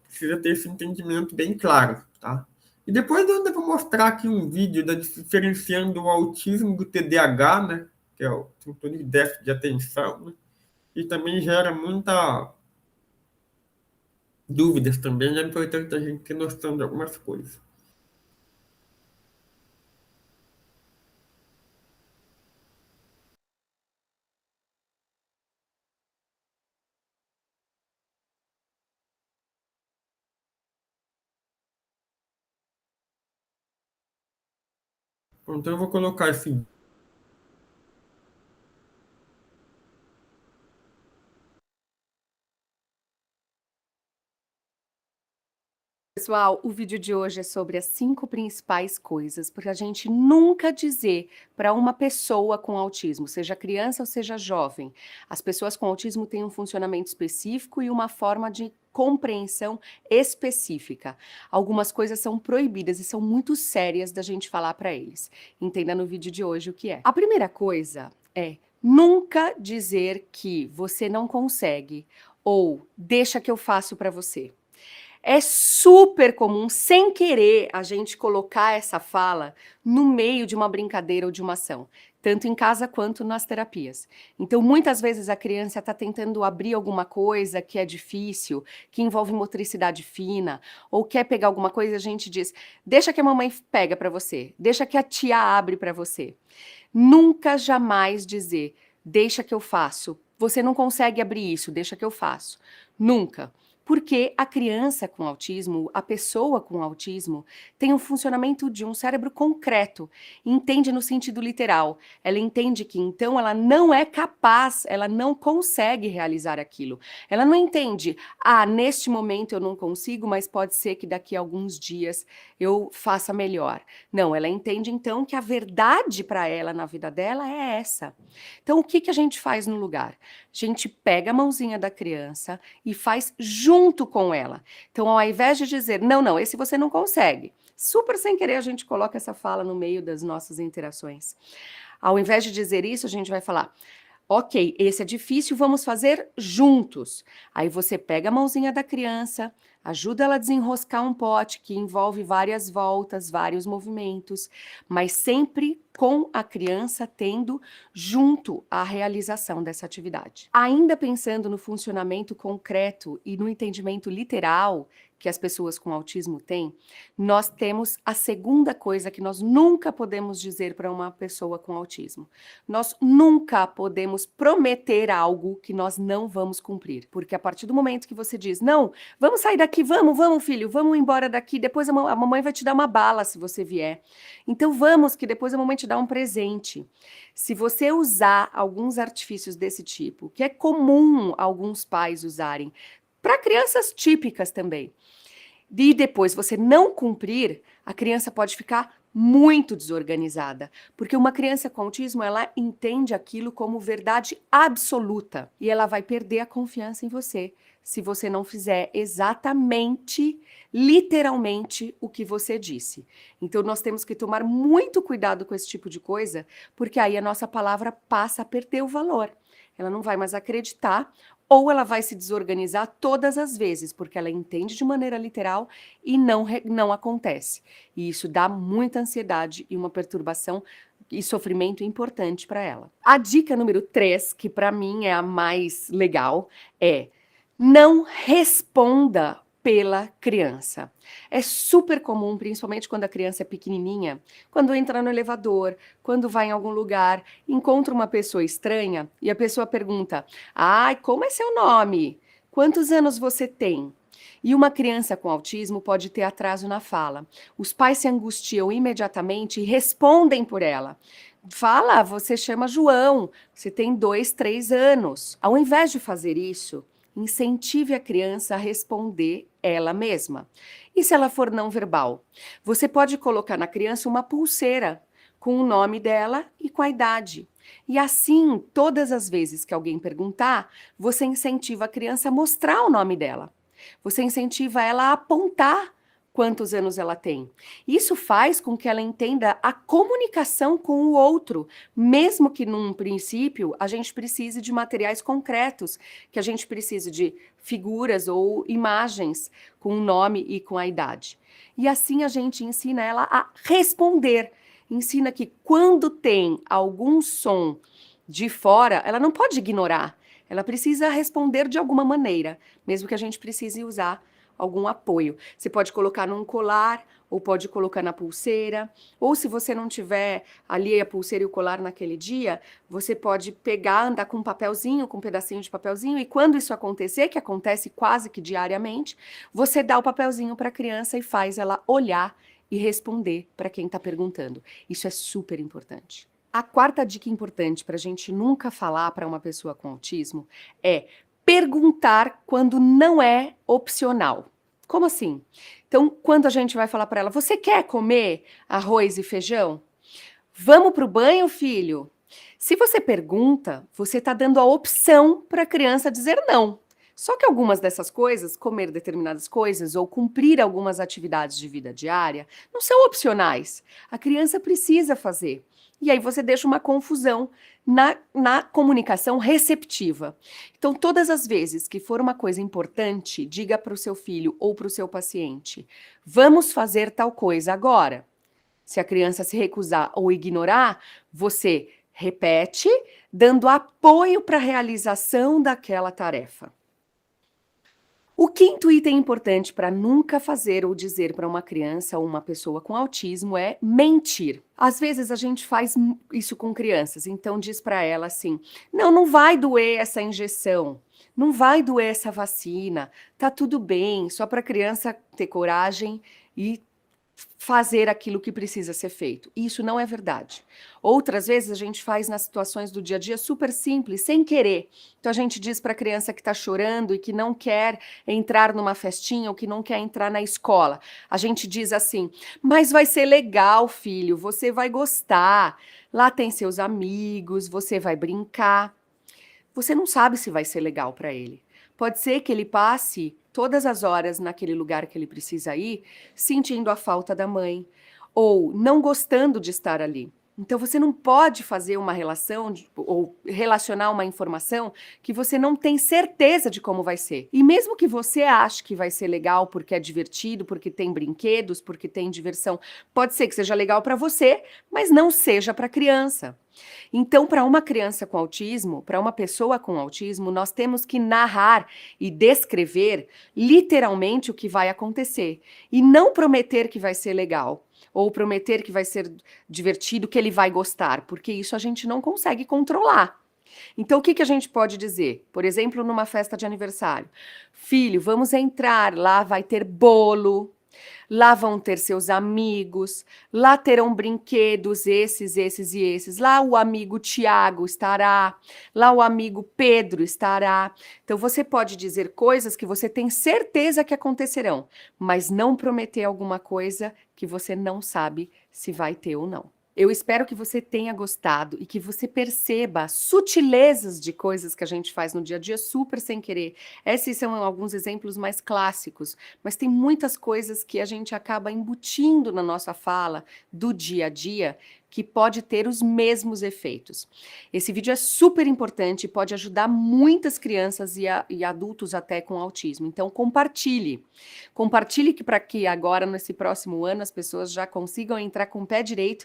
precisa ter esse entendimento bem claro, tá? E depois eu ainda vou mostrar aqui um vídeo diferenciando o autismo do TDAH, né? Que é o transtorno de déficit de atenção, né? E também gera muita dúvidas também, é importante a gente ter noção de algumas coisas. Então eu vou colocar esse. Pessoal, o vídeo de hoje é sobre as 5 principais coisas para a gente nunca dizer para uma pessoa com autismo, seja criança ou seja jovem. As pessoas com autismo têm um funcionamento específico e uma forma de compreensão específica. Algumas coisas são proibidas e são muito sérias da gente falar para eles. Entenda no vídeo de hoje o que é. A primeira coisa é nunca dizer que você não consegue ou deixa que eu faço para você. É super comum, sem querer, a gente colocar essa fala no meio de uma brincadeira ou de uma ação, tanto em casa quanto nas terapias. Então, muitas vezes a criança está tentando abrir alguma coisa que é difícil, que envolve motricidade fina, ou quer pegar alguma coisa e a gente diz, deixa que a mamãe pega para você, deixa que a tia abre para você. Nunca, jamais dizer, deixa que eu faço, você não consegue abrir isso, deixa que eu faço. Nunca. Porque a criança com autismo, a pessoa com autismo, tem um funcionamento de um cérebro concreto, entende no sentido literal. Ela entende que então ela não é capaz, ela não consegue realizar aquilo. Ela não entende, neste momento eu não consigo, mas pode ser que daqui a alguns dias eu faça melhor. Não, ela entende então que a verdade para ela na vida dela é essa. Então o que a gente faz no lugar? A gente pega a mãozinha da criança e faz junto com ela. Então, ao invés de dizer, não, esse você não consegue, super sem querer a gente coloca essa fala no meio das nossas interações. Ao invés de dizer isso, a gente vai falar, ok, esse é difícil, vamos fazer juntos. Aí você pega a mãozinha da criança, ajuda ela a desenroscar um pote que envolve várias voltas, vários movimentos, mas sempre com a criança tendo junto a realização dessa atividade. Ainda pensando no funcionamento concreto e no entendimento literal que as pessoas com autismo têm, nós temos a segunda coisa que nós nunca podemos dizer para uma pessoa com autismo. Nós nunca podemos prometer algo que nós não vamos cumprir. Porque a partir do momento que você diz, não, vamos sair daqui, vamos filho, vamos embora daqui, depois a mamãe vai te dar uma bala se você vier. Então vamos, que depois a mamãe te dá um presente. Se você usar alguns artifícios desse tipo, que é comum alguns pais usarem, para crianças típicas também, e depois você não cumprir, a criança pode ficar muito desorganizada, porque uma criança com autismo, ela entende aquilo como verdade absoluta e ela vai perder a confiança em você se você não fizer exatamente, literalmente, o que você disse. Então nós temos que tomar muito cuidado com esse tipo de coisa, porque aí a nossa palavra passa a perder o valor. Ela não vai mais acreditar, ou ela vai se desorganizar todas as vezes, porque ela entende de maneira literal e não acontece. E isso dá muita ansiedade e uma perturbação e sofrimento importante para ela. A dica número 3, que para mim é a mais legal, é não responda pela criança. É super comum, principalmente quando a criança é pequenininha, quando entra no elevador, quando vai em algum lugar, encontra uma pessoa estranha e a pessoa pergunta, como é seu nome? Quantos anos você tem? E uma criança com autismo pode ter atraso na fala. Os pais se angustiam imediatamente e respondem por ela. Fala, você chama João, você tem 2, 3 anos. Ao invés de fazer isso, incentive a criança a responder ela mesma. E se ela for não verbal? Você pode colocar na criança uma pulseira com o nome dela e com a idade. E assim, todas as vezes que alguém perguntar, você incentiva a criança a mostrar o nome dela. Você incentiva ela a apontar quantos anos ela tem. Isso faz com que ela entenda a comunicação com o outro, mesmo que num princípio a gente precise de materiais concretos, que a gente precise de figuras ou imagens com o nome e com a idade. E assim a gente ensina ela a responder. Ensina que quando tem algum som de fora, ela não pode ignorar. Ela precisa responder de alguma maneira, mesmo que a gente precise usar algum apoio. Você pode colocar num colar, ou pode colocar na pulseira, ou se você não tiver ali a pulseira e o colar naquele dia, você pode pegar, andar com um papelzinho, com um pedacinho de papelzinho, e quando isso acontecer, que acontece quase que diariamente, você dá o papelzinho para a criança e faz ela olhar e responder para quem está perguntando. Isso é super importante. A quarta dica importante para a gente nunca falar para uma pessoa com autismo é perguntar quando não é opcional. Como assim? Então, quando a gente vai falar para ela, você quer comer arroz e feijão? Vamos para o banho, filho? Se você pergunta, você está dando a opção para a criança dizer não. Só que algumas dessas coisas, comer determinadas coisas ou cumprir algumas atividades de vida diária, não são opcionais. A criança precisa fazer. E aí você deixa uma confusão na comunicação receptiva. Então, todas as vezes que for uma coisa importante, diga para o seu filho ou para o seu paciente: vamos fazer tal coisa agora. Se a criança se recusar ou ignorar, você repete, dando apoio para a realização daquela tarefa. O quinto item importante para nunca fazer ou dizer para uma criança ou uma pessoa com autismo é mentir. Às vezes a gente faz isso com crianças, então diz para ela assim: não vai doer essa injeção, não vai doer essa vacina, tá tudo bem, só para a criança ter coragem e fazer aquilo que precisa ser feito. Isso não é verdade. Outras vezes a gente faz nas situações do dia a dia super simples, sem querer. Então a gente diz para a criança que está chorando e que não quer entrar numa festinha ou que não quer entrar na escola. A gente diz assim: mas vai ser legal, filho, você vai gostar. Lá tem seus amigos, você vai brincar. Você não sabe se vai ser legal para ele. Pode ser que ele passe todas as horas naquele lugar que ele precisa ir, sentindo a falta da mãe, ou não gostando de estar ali. Então você não pode fazer uma relação ou relacionar uma informação que você não tem certeza de como vai ser. E mesmo que você ache que vai ser legal porque é divertido, porque tem brinquedos, porque tem diversão, pode ser que seja legal para você, mas não seja para a criança. Então, para uma criança com autismo, para uma pessoa com autismo, nós temos que narrar e descrever literalmente o que vai acontecer e não prometer que vai ser legal ou prometer que vai ser divertido, que ele vai gostar, porque isso a gente não consegue controlar. Então, o que a gente pode dizer? Por exemplo, numa festa de aniversário: filho, vamos entrar, lá vai ter bolo, lá vão ter seus amigos, lá terão brinquedos esses e esses. Lá o amigo Tiago estará, lá o amigo Pedro estará. Então você pode dizer coisas que você tem certeza que acontecerão, mas não prometer alguma coisa que você não sabe se vai ter ou não. Eu espero que você tenha gostado e que você perceba sutilezas de coisas que a gente faz no dia a dia super sem querer. Esses são alguns exemplos mais clássicos, mas tem muitas coisas que a gente acaba embutindo na nossa fala do dia a dia que pode ter os mesmos efeitos. Esse vídeo é super importante e pode ajudar muitas crianças e adultos até com autismo. Então compartilhe. Compartilhe para que agora, nesse próximo ano, as pessoas já consigam entrar com o pé direito.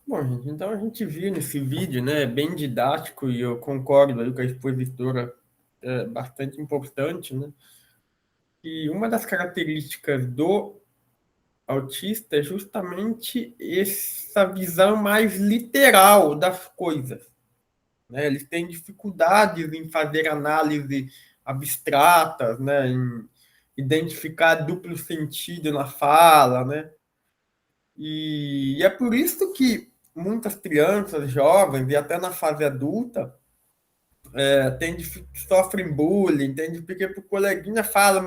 Bom, gente, então a gente viu nesse vídeo, né, bem didático, e eu concordo aí com a expositora, bastante importante, né, e uma das características do autista é justamente essa visão mais literal das coisas, né? Eles têm dificuldades em fazer análise abstratas, né? Em identificar duplo sentido na fala, né? E é por isso que muitas crianças, jovens e até na fase adulta sofrem bullying, entende? Porque o coleguinha fala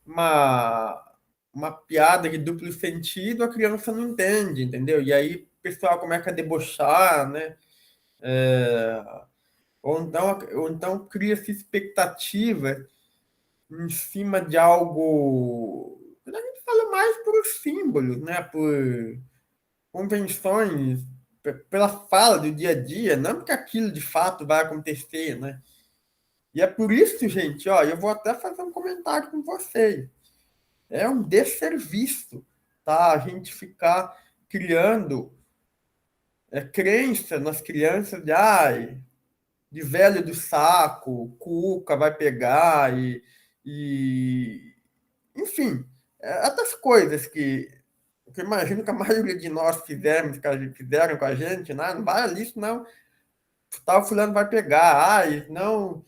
uma, uma piada de duplo sentido, a criança não entende, entendeu? E aí o pessoal começa a debochar, né? É, ou então cria-se expectativa em cima de algo. A gente fala mais por símbolos, né? Por convenções, pela fala do dia a dia, não porque aquilo de fato vai acontecer, né? E é por isso, gente, ó, eu vou até fazer um comentário com vocês. É um desserviço, tá? A gente ficar criando crença nas crianças de, ai, de velho do saco, cuca vai pegar e enfim, outras coisas que eu imagino que a maioria de nós fizeram com a gente, né? Não vai ali, senão tal fulano vai pegar, ai, não.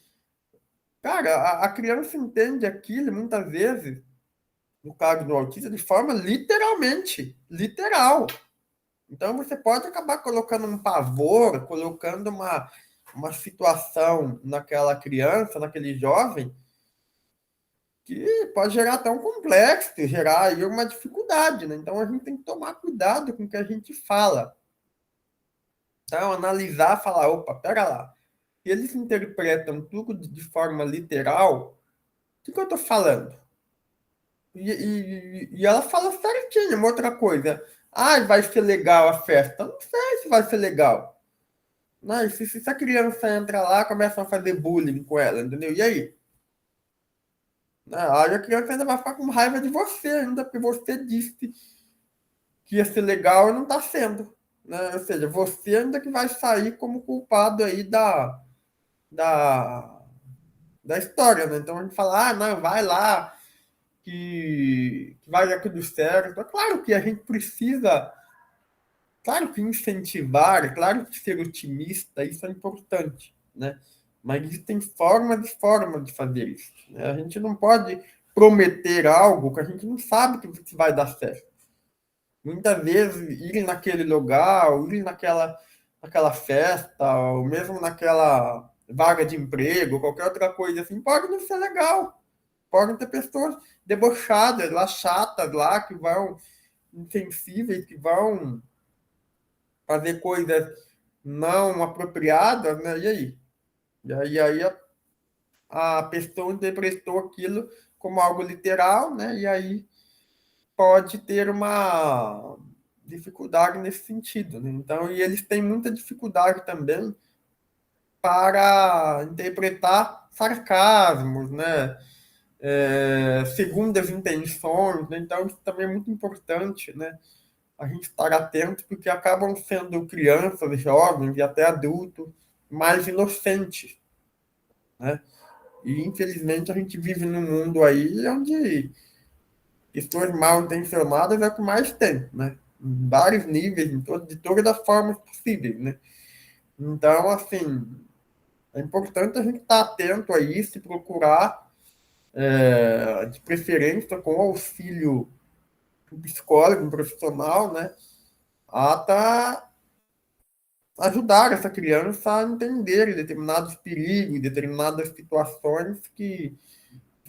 Cara, a criança entende aquilo muitas vezes, no caso do autista, de forma literalmente, literal. Então você pode acabar colocando um pavor, colocando uma situação naquela criança, naquele jovem, que pode gerar até um complexo, gerar aí uma dificuldade, né? Então a gente tem que tomar cuidado com o que a gente fala. Então, analisar, falar, opa, pera lá. Se eles interpretam tudo de forma literal, o que eu estou falando? E ela fala certinho, uma outra coisa. Ah, vai ser legal a festa. Não sei se vai ser legal. Não, se a criança entra lá, começa a fazer bullying com ela, entendeu? E aí? Aí a criança ainda vai ficar com raiva de você, ainda porque você disse que ia ser legal e não está sendo. Né? Ou seja, você ainda que vai sair como culpado aí da, da história. Né? Então a gente fala, ah, não, vai lá, que vai dar tudo certo. Então, claro que a gente precisa, claro que incentivar, claro que ser otimista, isso é importante, né? Mas existem formas e formas de fazer isso. Né? A gente não pode prometer algo que a gente não sabe que vai dar certo. Muitas vezes, ir naquele lugar, ou ir naquela festa, ou mesmo naquela vaga de emprego, qualquer outra coisa assim, pode não ser legal. Podem ter pessoas debochadas lá, chatas lá, que vão, insensíveis, que vão fazer coisas não apropriadas, né? E aí? E aí a pessoa interpretou aquilo como algo literal, né? E aí pode ter uma dificuldade nesse sentido, né? Então, e eles têm muita dificuldade também para interpretar sarcasmos, né? Segundas intenções, né? Então isso também é muito importante, né? A gente estar atento, porque acabam sendo crianças, jovens e até adultos mais inocentes, né? E infelizmente a gente vive num mundo aí onde pessoas mal intencionadas é o que mais tem, né? Em vários níveis, de todas as formas possíveis, né? Então, assim, é importante a gente estar atento a isso e procurar, de preferência, com auxílio do psicólogo, um profissional, né? A ajudar essa criança a entender determinados perigos, determinadas situações que,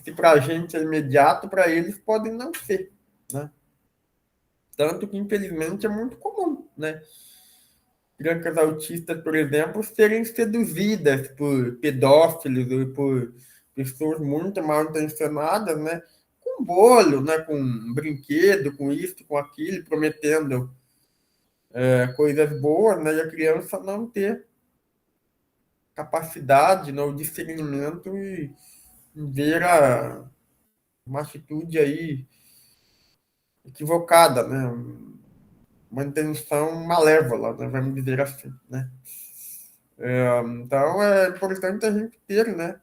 se para a gente é imediato, para eles podem não ser, né? Tanto que, infelizmente, é muito comum, né? Crianças autistas, por exemplo, serem seduzidas por pedófilos ou por pessoas muito mal intencionadas, né? Com bolo, né? Com brinquedo, com isso, com aquilo, prometendo coisas boas, né? E a criança não ter capacidade, né? O discernimento e ver uma atitude aí equivocada, né? Uma intenção malévola, né? Vamos dizer assim, né? Então é importante a gente ter, né,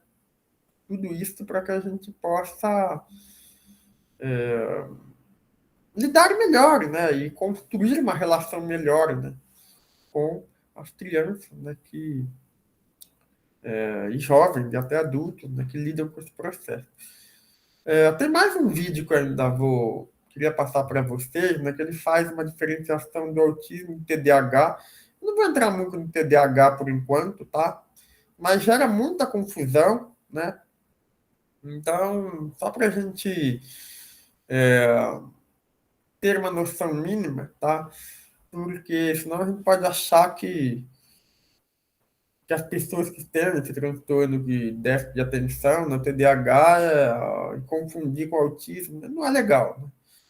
tudo isso para que a gente possa lidar melhor, né, e construir uma relação melhor, né, com as crianças, né, que e jovens, e até adultos, né, que lidam com esse processo. Tem mais um vídeo que eu ainda queria passar para vocês, né, que ele faz uma diferenciação do autismo e do TDAH. Eu não vou entrar muito no TDAH por enquanto, tá? Mas gera muita confusão, né? Então, só para a gente ter uma noção mínima, tá? Porque senão a gente pode achar que as pessoas que têm esse transtorno de déficit de atenção, no TDAH, e confundir com autismo, não é legal, né?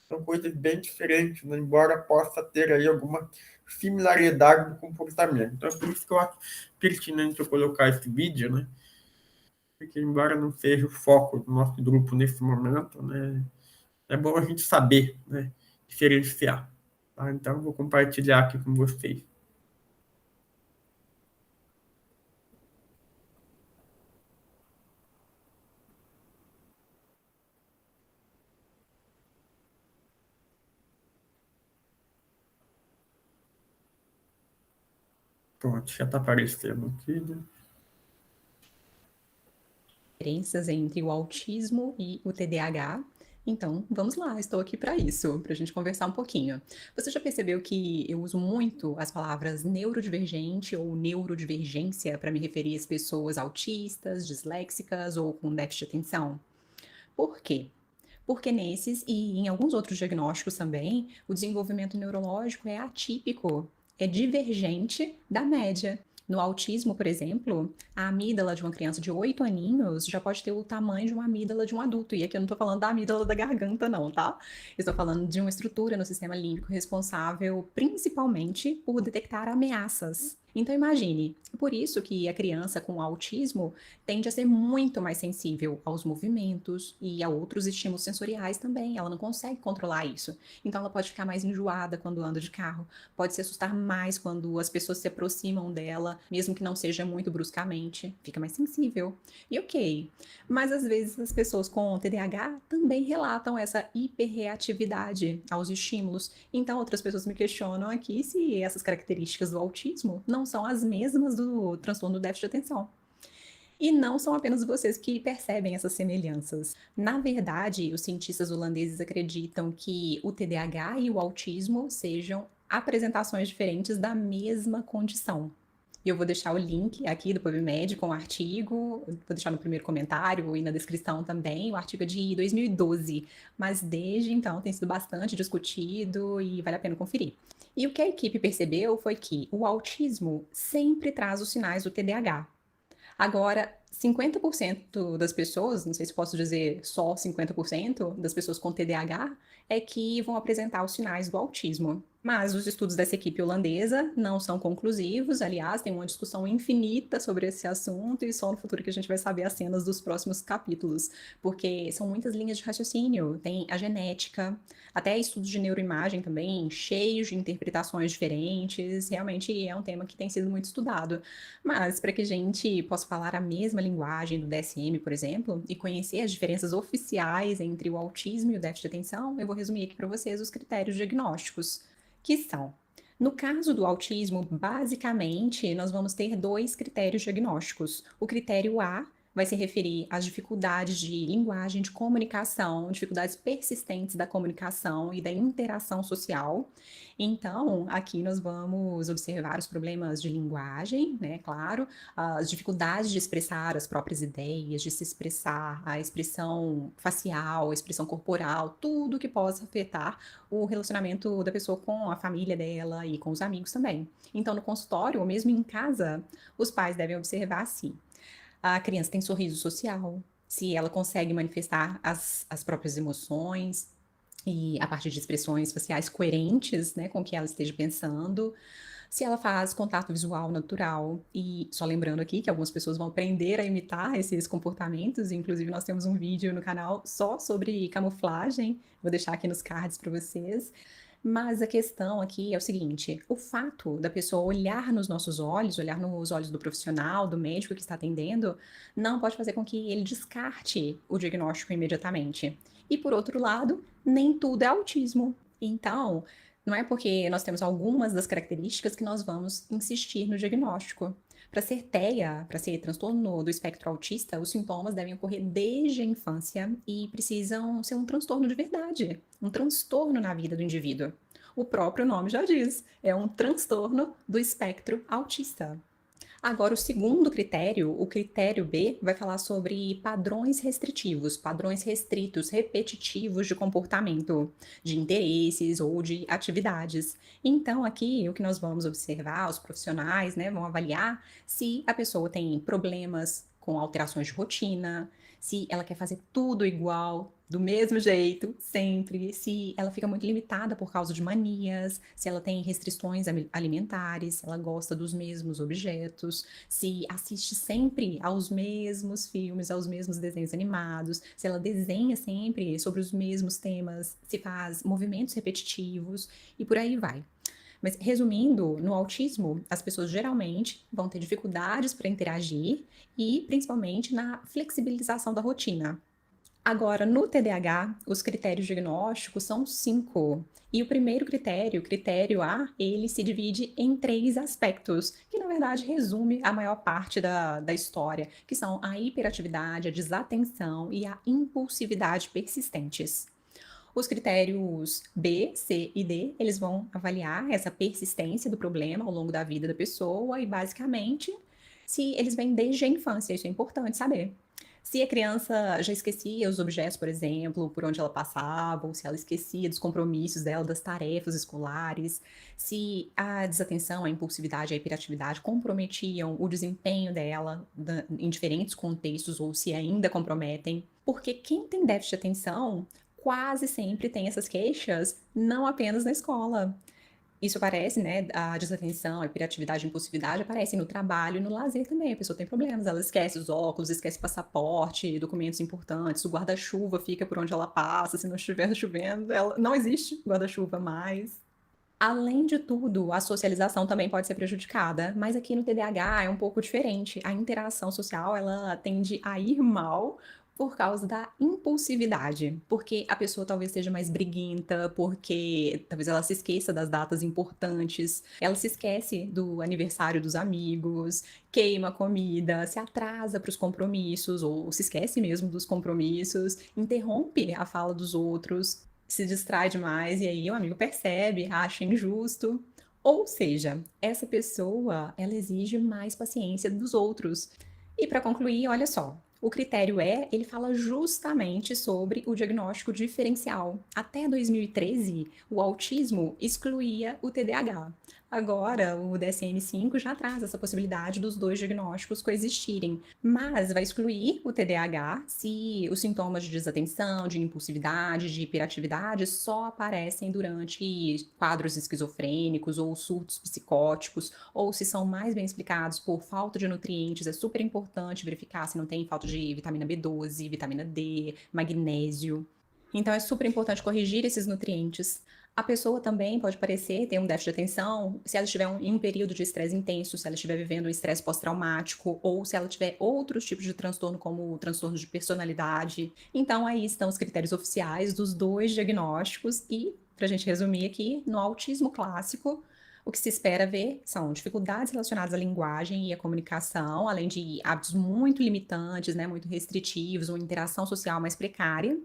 São coisas bem diferentes, né? Embora possa ter aí alguma similaridade no comportamento. Então, é por isso que eu acho pertinente eu colocar esse vídeo, né? Porque, embora não seja o foco do nosso grupo nesse momento, né? É bom a gente saber, né? Diferenciar. Tá? Então, eu vou compartilhar aqui com vocês. Pronto, já está aparecendo aqui, né? Diferenças entre o autismo e o TDAH. Então, vamos lá, estou aqui para isso, para a gente conversar um pouquinho. Você já percebeu que eu uso muito as palavras neurodivergente ou neurodivergência para me referir às pessoas autistas, disléxicas ou com déficit de atenção? Por quê? Porque nesses e em alguns outros diagnósticos também, o desenvolvimento neurológico é atípico, é divergente da média. No autismo, por exemplo, a amígdala de uma criança de 8 aninhos já pode ter o tamanho de uma amígdala de um adulto. E aqui eu não estou falando da amígdala da garganta, não, tá? Eu estou falando de uma estrutura no sistema límbico responsável principalmente por detectar ameaças. Então imagine, por isso que a criança com autismo tende a ser muito mais sensível aos movimentos e a outros estímulos sensoriais também. Ela não consegue controlar isso. Então ela pode ficar mais enjoada quando anda de carro, pode se assustar mais quando as pessoas se aproximam dela, mesmo que não seja muito bruscamente, fica mais sensível. E ok, mas às vezes as pessoas com TDAH também relatam essa hiperreatividade aos estímulos. Então outras pessoas me questionam aqui se essas características do autismo não são as mesmas do transtorno do déficit de atenção. E não são apenas vocês que percebem essas semelhanças. Na verdade, os cientistas holandeses acreditam que o TDAH e o autismo sejam apresentações diferentes da mesma condição. E eu vou deixar o link aqui do PubMed com o artigo, vou deixar no primeiro comentário e na descrição também. O artigo é de 2012, mas desde então tem sido bastante discutido e vale a pena conferir. E o que a equipe percebeu foi que o autismo sempre traz os sinais do TDAH. Agora, 50% das pessoas, não sei se posso dizer só 50% das pessoas com TDAH, é que vão apresentar os sinais do autismo. Mas os estudos dessa equipe holandesa não são conclusivos, aliás, tem uma discussão infinita sobre esse assunto e só no futuro que a gente vai saber as cenas dos próximos capítulos, porque são muitas linhas de raciocínio, tem a genética, até estudos de neuroimagem também, cheios de interpretações diferentes, realmente é um tema que tem sido muito estudado. Mas para que a gente possa falar a mesma linguagem do DSM, por exemplo, e conhecer as diferenças oficiais entre o autismo e o déficit de atenção, eu vou resumir aqui para vocês os critérios diagnósticos, que são, no caso do autismo, basicamente, nós vamos ter 2 critérios diagnósticos. O critério A vai se referir às dificuldades de linguagem, de comunicação, dificuldades persistentes da comunicação e da interação social. Então, aqui nós vamos observar os problemas de linguagem, né, claro, as dificuldades de expressar as próprias ideias, de se expressar, a expressão facial, a expressão corporal, tudo que possa afetar o relacionamento da pessoa com a família dela e com os amigos também. Então, no consultório, ou mesmo em casa, os pais devem observar assim: a criança tem sorriso social, se ela consegue manifestar as próprias emoções e a partir de expressões faciais coerentes, né, com o que ela esteja pensando, se ela faz contato visual natural. E só lembrando aqui que algumas pessoas vão aprender a imitar esses comportamentos, inclusive nós temos um vídeo no canal só sobre camuflagem, vou deixar aqui nos cards para vocês. Mas a questão aqui é o seguinte: o fato da pessoa olhar nos nossos olhos, olhar nos olhos do profissional, do médico que está atendendo, não pode fazer com que ele descarte o diagnóstico imediatamente. E por outro lado, nem tudo é autismo. Então, não é porque nós temos algumas das características que nós vamos insistir no diagnóstico. Para ser TEA, para ser transtorno do espectro autista, os sintomas devem ocorrer desde a infância e precisam ser um transtorno de verdade, um transtorno na vida do indivíduo. O próprio nome já diz, é um transtorno do espectro autista. Agora, o segundo critério, o critério B, vai falar sobre padrões restritivos, padrões restritos, repetitivos de comportamento, de interesses ou de atividades. Então, aqui, o que nós vamos observar, os profissionais, né, vão avaliar se a pessoa tem problemas com alterações de rotina, se ela quer fazer tudo igual, do mesmo jeito, sempre, se ela fica muito limitada por causa de manias, se ela tem restrições alimentares, se ela gosta dos mesmos objetos, se assiste sempre aos mesmos filmes, aos mesmos desenhos animados, se ela desenha sempre sobre os mesmos temas, se faz movimentos repetitivos e por aí vai. Mas, resumindo, no autismo, as pessoas geralmente vão ter dificuldades para interagir e, principalmente, na flexibilização da rotina. Agora, no TDAH, os critérios diagnósticos são 5. E o primeiro critério, o critério A, ele se divide em 3 aspectos, que na verdade resume a maior parte da história, que são a hiperatividade, a desatenção e a impulsividade persistentes. Os critérios B, C e D, eles vão avaliar essa persistência do problema ao longo da vida da pessoa e, basicamente, se eles vêm desde a infância. Isso é importante saber. Se a criança já esquecia os objetos, por exemplo, por onde ela passava, ou se ela esquecia dos compromissos dela, das tarefas escolares, se a desatenção, a impulsividade, a hiperatividade comprometiam o desempenho dela em diferentes contextos, ou se ainda comprometem. Porque quem tem déficit de atenção quase sempre tem essas queixas, não apenas na escola. Isso aparece, né, a desatenção, a hiperatividade, a impulsividade aparecem no trabalho e no lazer também. A pessoa tem problemas, ela esquece os óculos, esquece passaporte, documentos importantes, o guarda-chuva fica por onde ela passa, se não estiver chovendo, não existe guarda-chuva mais. Além de tudo, a socialização também pode ser prejudicada, mas aqui no TDAH é um pouco diferente. A interação social, ela tende a ir mal por causa da impulsividade, porque a pessoa talvez seja mais briguenta, porque talvez ela se esqueça das datas importantes, ela se esquece do aniversário dos amigos, queima comida, se atrasa para os compromissos, ou se esquece mesmo dos compromissos, interrompe a fala dos outros, se distrai demais, e aí o amigo percebe, acha injusto. Ou seja, essa pessoa, ela exige mais paciência dos outros. E para concluir, olha só, o critério E, ele fala justamente sobre o diagnóstico diferencial. Até 2013, o autismo excluía o TDAH. Agora, o DSM-5 já traz essa possibilidade dos 2 diagnósticos coexistirem, mas vai excluir o TDAH se os sintomas de desatenção, de impulsividade, de hiperatividade só aparecem durante quadros esquizofrênicos ou surtos psicóticos, ou se são mais bem explicados por falta de nutrientes. É super importante verificar se não tem falta de vitamina B12, vitamina D, magnésio. Então, é super importante corrigir esses nutrientes. A pessoa também pode parecer ter um déficit de atenção se ela estiver em um período de estresse intenso, se ela estiver vivendo um estresse pós-traumático, ou se ela tiver outros tipos de transtorno, como transtorno de personalidade. Então, aí estão os critérios oficiais dos 2 diagnósticos e, para a gente resumir aqui, no autismo clássico, o que se espera ver são dificuldades relacionadas à linguagem e à comunicação, além de hábitos muito limitantes, né, muito restritivos, uma interação social mais precária.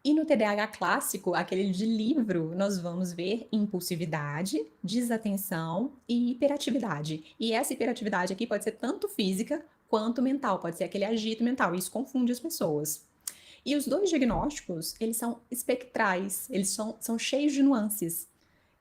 E no TDAH clássico, aquele de livro, nós vamos ver impulsividade, desatenção e hiperatividade. E essa hiperatividade aqui pode ser tanto física quanto mental, pode ser aquele agito mental, e isso confunde as pessoas. E os 2 diagnósticos, eles são espectrais, eles são cheios de nuances.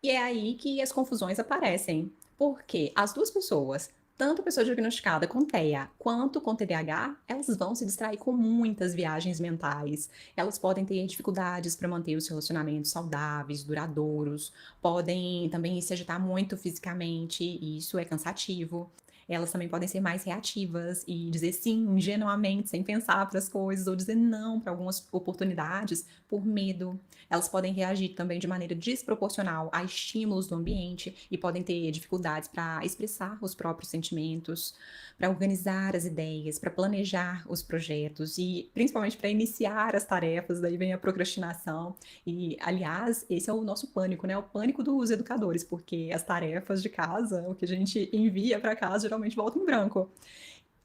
E é aí que as confusões aparecem, porque as 2 pessoas, tanto a pessoa diagnosticada com TEA quanto com TDAH, elas vão se distrair com muitas viagens mentais. Elas podem ter dificuldades para manter os relacionamentos saudáveis, duradouros, podem também se agitar muito fisicamente, e isso é cansativo. Elas também podem ser mais reativas e dizer sim ingenuamente, sem pensar para as coisas, ou dizer não para algumas oportunidades por medo. Elas podem reagir também de maneira desproporcional a estímulos do ambiente e podem ter dificuldades para expressar os próprios sentimentos, para organizar as ideias, para planejar os projetos e principalmente para iniciar as tarefas. Daí vem a procrastinação. E, aliás, esse é o nosso pânico, né? O pânico dos educadores, porque as tarefas de casa, o que a gente envia para casa, geralmente volta em branco.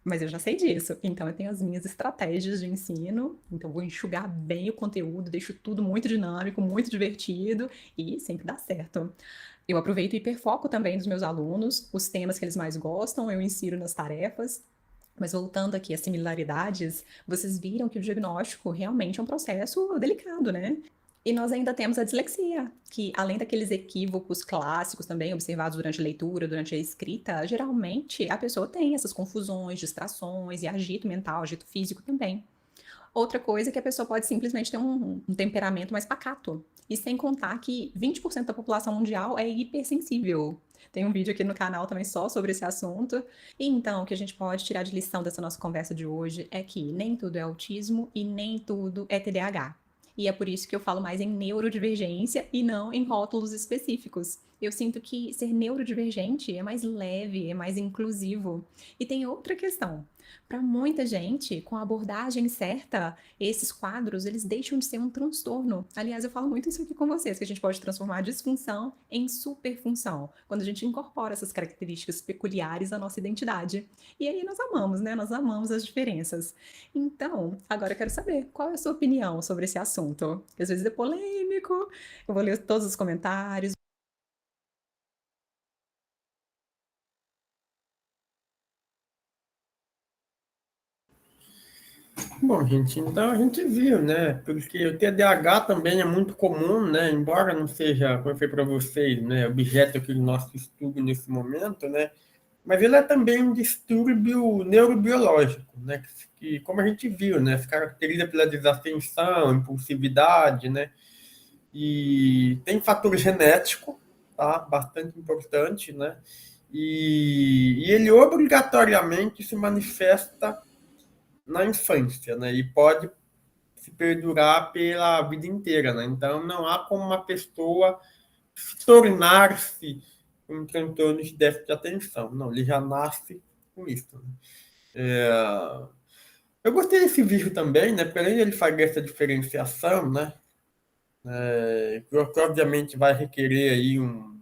Mas eu já sei disso, então eu tenho as minhas estratégias de ensino, então vou enxugar bem o conteúdo, deixo tudo muito dinâmico, muito divertido e sempre dá certo. Eu aproveito e hiperfoco também dos meus alunos, os temas que eles mais gostam, eu insiro nas tarefas. Mas voltando aqui às similaridades, vocês viram que o diagnóstico realmente é um processo delicado, né? E nós ainda temos a dislexia, que além daqueles equívocos clássicos também observados durante a leitura, durante a escrita, geralmente a pessoa tem essas confusões, distrações e agito mental, agito físico também. Outra coisa é que a pessoa pode simplesmente ter um temperamento mais pacato. E sem contar que 20% da população mundial é hipersensível. Tem um vídeo aqui no canal também só sobre esse assunto. E então, o que a gente pode tirar de lição dessa nossa conversa de hoje é que nem tudo é autismo e nem tudo é TDAH. E é por isso que eu falo mais em neurodivergência e não em rótulos específicos. Eu sinto que ser neurodivergente é mais leve, é mais inclusivo. E tem outra questão. Para muita gente, com a abordagem certa, esses quadros, eles deixam de ser um transtorno. Aliás, eu falo muito isso aqui com vocês, que a gente pode transformar a disfunção em superfunção, quando a gente incorpora essas características peculiares à nossa identidade. E aí nós amamos, né? Nós amamos as diferenças. Então, agora eu quero saber, qual é a sua opinião sobre esse assunto? Às vezes é polêmico, eu vou ler todos os comentários. Bom, gente, então a gente viu, né? Porque o TDAH também é muito comum, né? Embora não seja, como eu falei para vocês, né, objeto aqui do nosso estudo nesse momento, né? Mas ele é também um distúrbio neurobiológico, né? Que como a gente viu, né, se caracteriza pela desatenção, impulsividade, né? E tem fator genético, tá? Bastante importante, né? E ele obrigatoriamente se manifesta na infância, né? E pode se perdurar pela vida inteira, né? Então não há como uma pessoa se tornar-se um transtorno de déficit de atenção. Não, ele já nasce com isso. Né? Eu gostei desse vídeo também, né? Porque além de ele fazer essa diferenciação, né? Que obviamente vai requerer aí um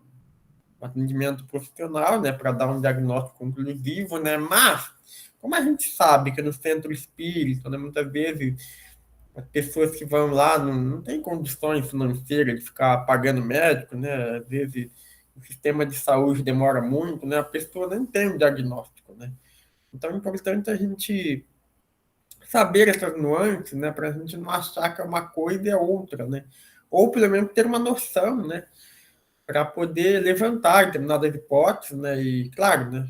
atendimento profissional, né? Para dar um diagnóstico conclusivo, né? Mas como a gente sabe que no centro espírita, né, muitas vezes as pessoas que vão lá não têm condições financeiras de ficar pagando médico, né? Às vezes o sistema de saúde demora muito, né? A pessoa nem tem um diagnóstico, né? Então é importante a gente saber essas nuances, né? Para a gente não achar que é uma coisa e é outra, né? Ou pelo menos ter uma noção, né? Para poder levantar determinadas hipóteses, né? E claro, né?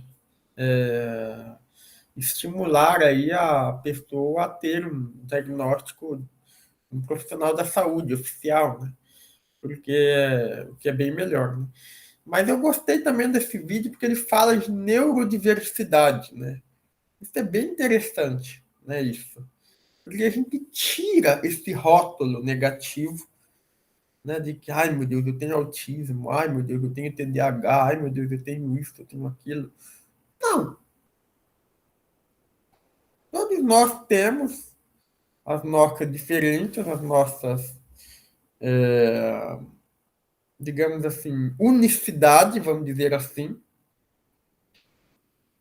Estimular aí a pessoa a ter um diagnóstico, um profissional da saúde oficial, né? O que é bem melhor, né? Mas eu gostei também desse vídeo porque ele fala de neurodiversidade, né? Isso é bem interessante, né? Isso. Porque a gente tira esse rótulo negativo, né? De que, ai meu Deus, eu tenho autismo, ai meu Deus, eu tenho TDAH, ai meu Deus, eu tenho isso, eu tenho aquilo. Não. Todos nós temos as nossas diferentes, as nossas, digamos assim, unicidade, vamos dizer assim.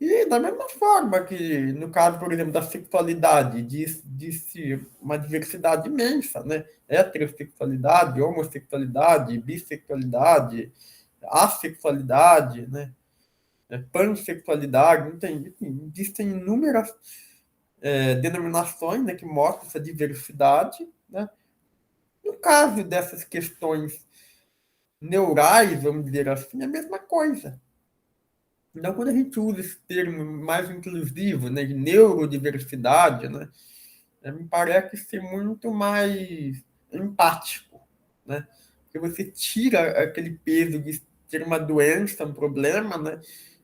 E da mesma forma que, no caso, por exemplo, da sexualidade, disse uma diversidade imensa, né? Heterossexualidade, homossexualidade, bissexualidade, assexualidade, né? Pansexualidade, enfim, existem inúmeras denominações, né, que mostram essa diversidade, né? No caso dessas questões neurais, vamos dizer assim, é a mesma coisa. Então, quando a gente usa esse termo mais inclusivo, né, de neurodiversidade, né, me parece ser muito mais empático, né? Porque você tira aquele peso de ter uma doença, um problema, né?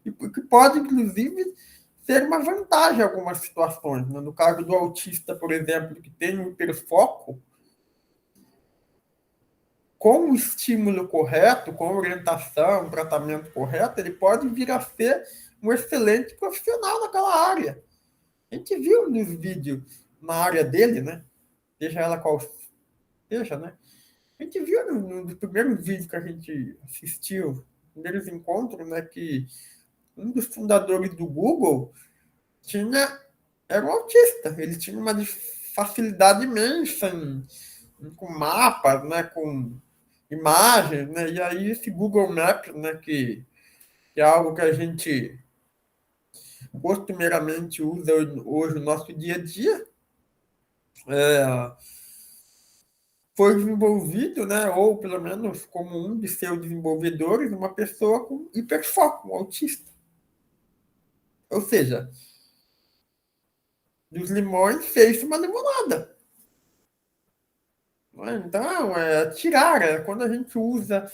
E que pode, inclusive, ser uma vantagem em algumas situações. Né? No caso do autista, por exemplo, que tem um hiperfoco, com o estímulo correto, com a orientação, tratamento correto, ele pode vir a ser um excelente profissional naquela área. A gente viu nos vídeos na área dele, né? Seja ela qual seja, né? A gente viu no primeiro vídeo que a gente assistiu, primeiros encontros, né? Que um dos fundadores do Google era um autista. Ele tinha uma facilidade imensa com mapas, né, com imagens, né, e aí esse Google Maps, né, que é algo que a gente costumeiramente usa hoje no nosso dia a dia, foi desenvolvido, né, ou pelo menos como um de seus desenvolvedores, uma pessoa com hiperfoco, um autista. Ou seja, dos limões fez uma limonada. Então, quando a gente usa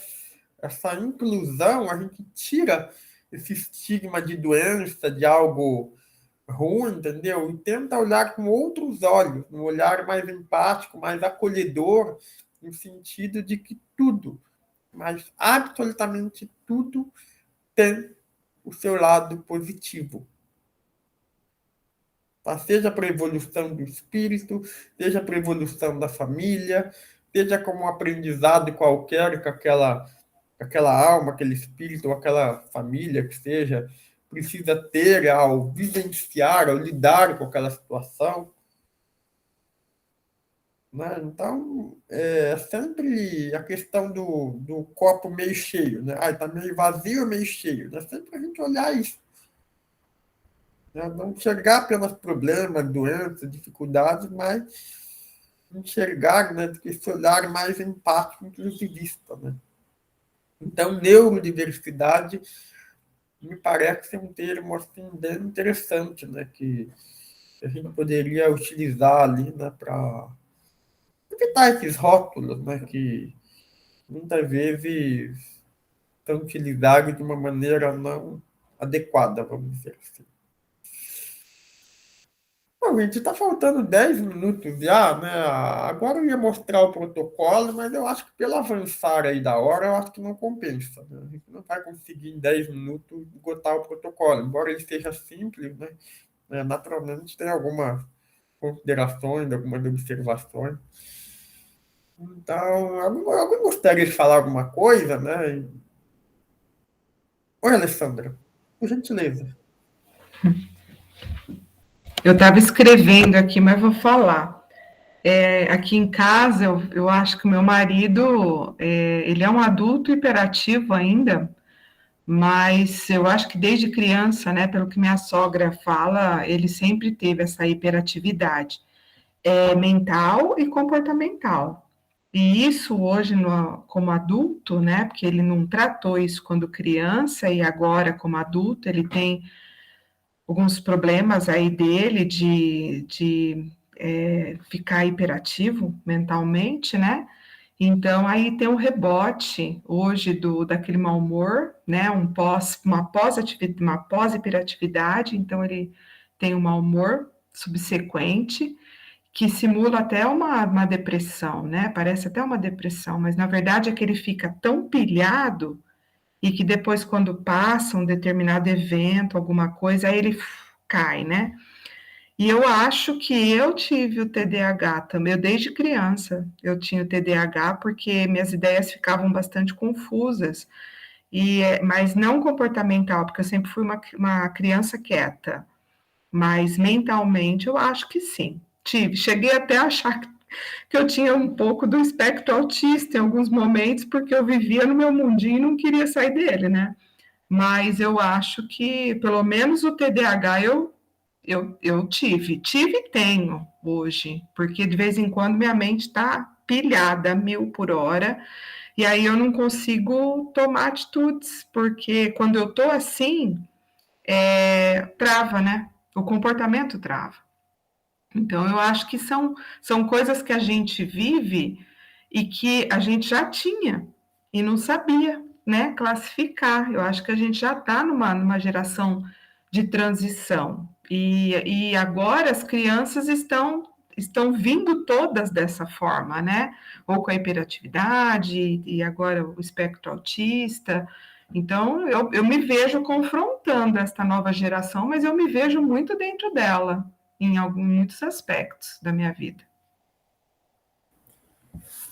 essa inclusão, a gente tira esse estigma de doença, de algo ruim, entendeu? E tenta olhar com outros olhos, um olhar mais empático, mais acolhedor, no sentido de que tudo, mas absolutamente tudo, tem o seu lado positivo. Tá? Seja para a evolução do espírito, seja para a evolução da família, seja como um aprendizado qualquer que aquela alma, aquele espírito, ou aquela família que seja, precisa ter ao vivenciar, ao lidar com aquela situação. Né? Então, é sempre a questão do copo meio cheio. Né? Está meio vazio ou meio cheio? Né? Sempre a gente olhar isso. Né? Não enxergar apenas problemas, doenças, dificuldades, mas enxergar, né, esse olhar mais empático, inclusivista. Né? Então, neurodiversidade me parece ser um termo assim, bem interessante, né, que a gente poderia utilizar ali, né, para evitar esses rótulos, né, que muitas vezes são utilizados de uma maneira não adequada, vamos dizer assim. Bom, gente, está faltando 10 minutos já, né? Agora eu ia mostrar o protocolo, mas eu acho que pelo avançar aí da hora, eu acho que não compensa. Né? A gente não vai conseguir em 10 minutos esgotar o protocolo, embora ele seja simples, né? Naturalmente tem algumas considerações, algumas observações. Então, alguém gostaria de falar alguma coisa, né? Oi, Alessandra, por gentileza. Eu estava escrevendo aqui, mas vou falar. Aqui em casa, eu acho que o meu marido, ele é um adulto hiperativo ainda, mas eu acho que desde criança, né, pelo que minha sogra fala, ele sempre teve essa hiperatividade, mental e comportamental. E isso hoje, como adulto, né, porque ele não tratou isso quando criança e agora como adulto, ele tem alguns problemas aí dele de ficar hiperativo mentalmente, né? Então, aí tem um rebote hoje daquele mau humor, né? Uma pós-hiperatividade, então ele tem um mau humor subsequente, que simula até uma depressão, né? Parece até uma depressão, mas na verdade é que ele fica tão pilhado e que depois, quando passa um determinado evento, alguma coisa, aí ele cai, né? E eu acho que eu tive o TDAH também, desde criança eu tinha o TDAH, porque minhas ideias ficavam bastante confusas, mas não comportamental, porque eu sempre fui uma criança quieta, mas mentalmente eu acho que sim, cheguei até a achar que eu tinha um pouco do espectro autista em alguns momentos, porque eu vivia no meu mundinho e não queria sair dele, né? Mas eu acho que, pelo menos o TDAH eu tive e tenho hoje, porque de vez em quando minha mente está pilhada a 1000 por hora, e aí eu não consigo tomar atitudes, porque quando eu estou assim, trava, né? O comportamento trava. Então, eu acho que são coisas que a gente vive e que a gente já tinha e não sabia, né, classificar. Eu acho que a gente já está numa geração de transição. E agora as crianças estão vindo todas dessa forma, né? Ou com a hiperatividade, e agora o espectro autista. Então, eu me vejo confrontando esta nova geração, mas eu me vejo muito dentro dela, em muitos aspectos da minha vida.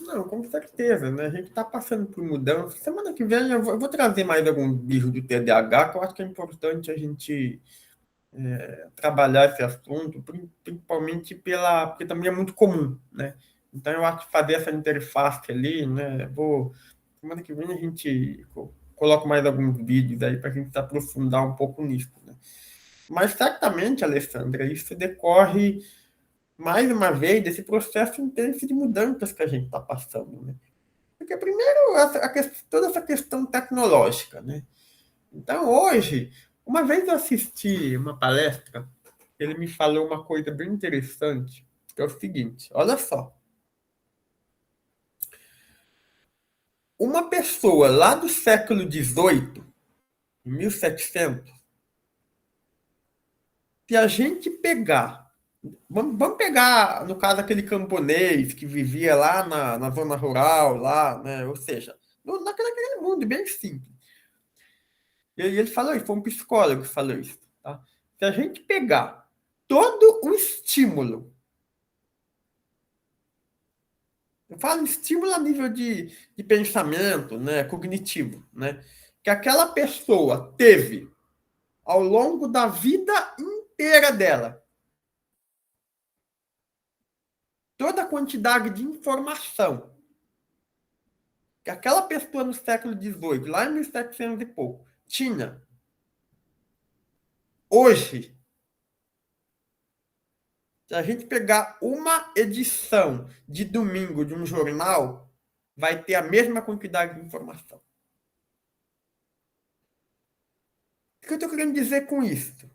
Não, com certeza, né? A gente está passando por mudança. Semana que vem eu vou trazer mais alguns bichos do TDAH, que eu acho que é importante a gente trabalhar esse assunto, principalmente porque também é muito comum, né? Então, eu acho que fazer essa interface ali, né? Semana que vem a gente coloca mais alguns vídeos aí para a gente se aprofundar um pouco nisso, né? Mas, certamente, Alessandra, isso decorre, mais uma vez, desse processo intenso de mudanças que a gente está passando, né? Porque, primeiro, toda essa questão tecnológica, né? Então, hoje, uma vez eu assisti uma palestra, ele me falou uma coisa bem interessante, que é o seguinte, olha só. Uma pessoa lá do século XVIII, 1700, se a gente pegar, vamos pegar, no caso, aquele camponês que vivia lá na zona rural, lá, né? Ou seja, naquele mundo bem simples. E ele falou isso, foi um psicólogo que falou isso. Tá? Se a gente pegar todo o estímulo, eu falo estímulo a nível de pensamento, né, cognitivo, né, que aquela pessoa teve ao longo da vida inteira dela, toda a quantidade de informação que aquela pessoa no século XVIII, lá em 1700 e pouco, tinha, hoje, se a gente pegar uma edição de domingo de um jornal, vai ter a mesma quantidade de informação. O que eu estou querendo dizer com isso?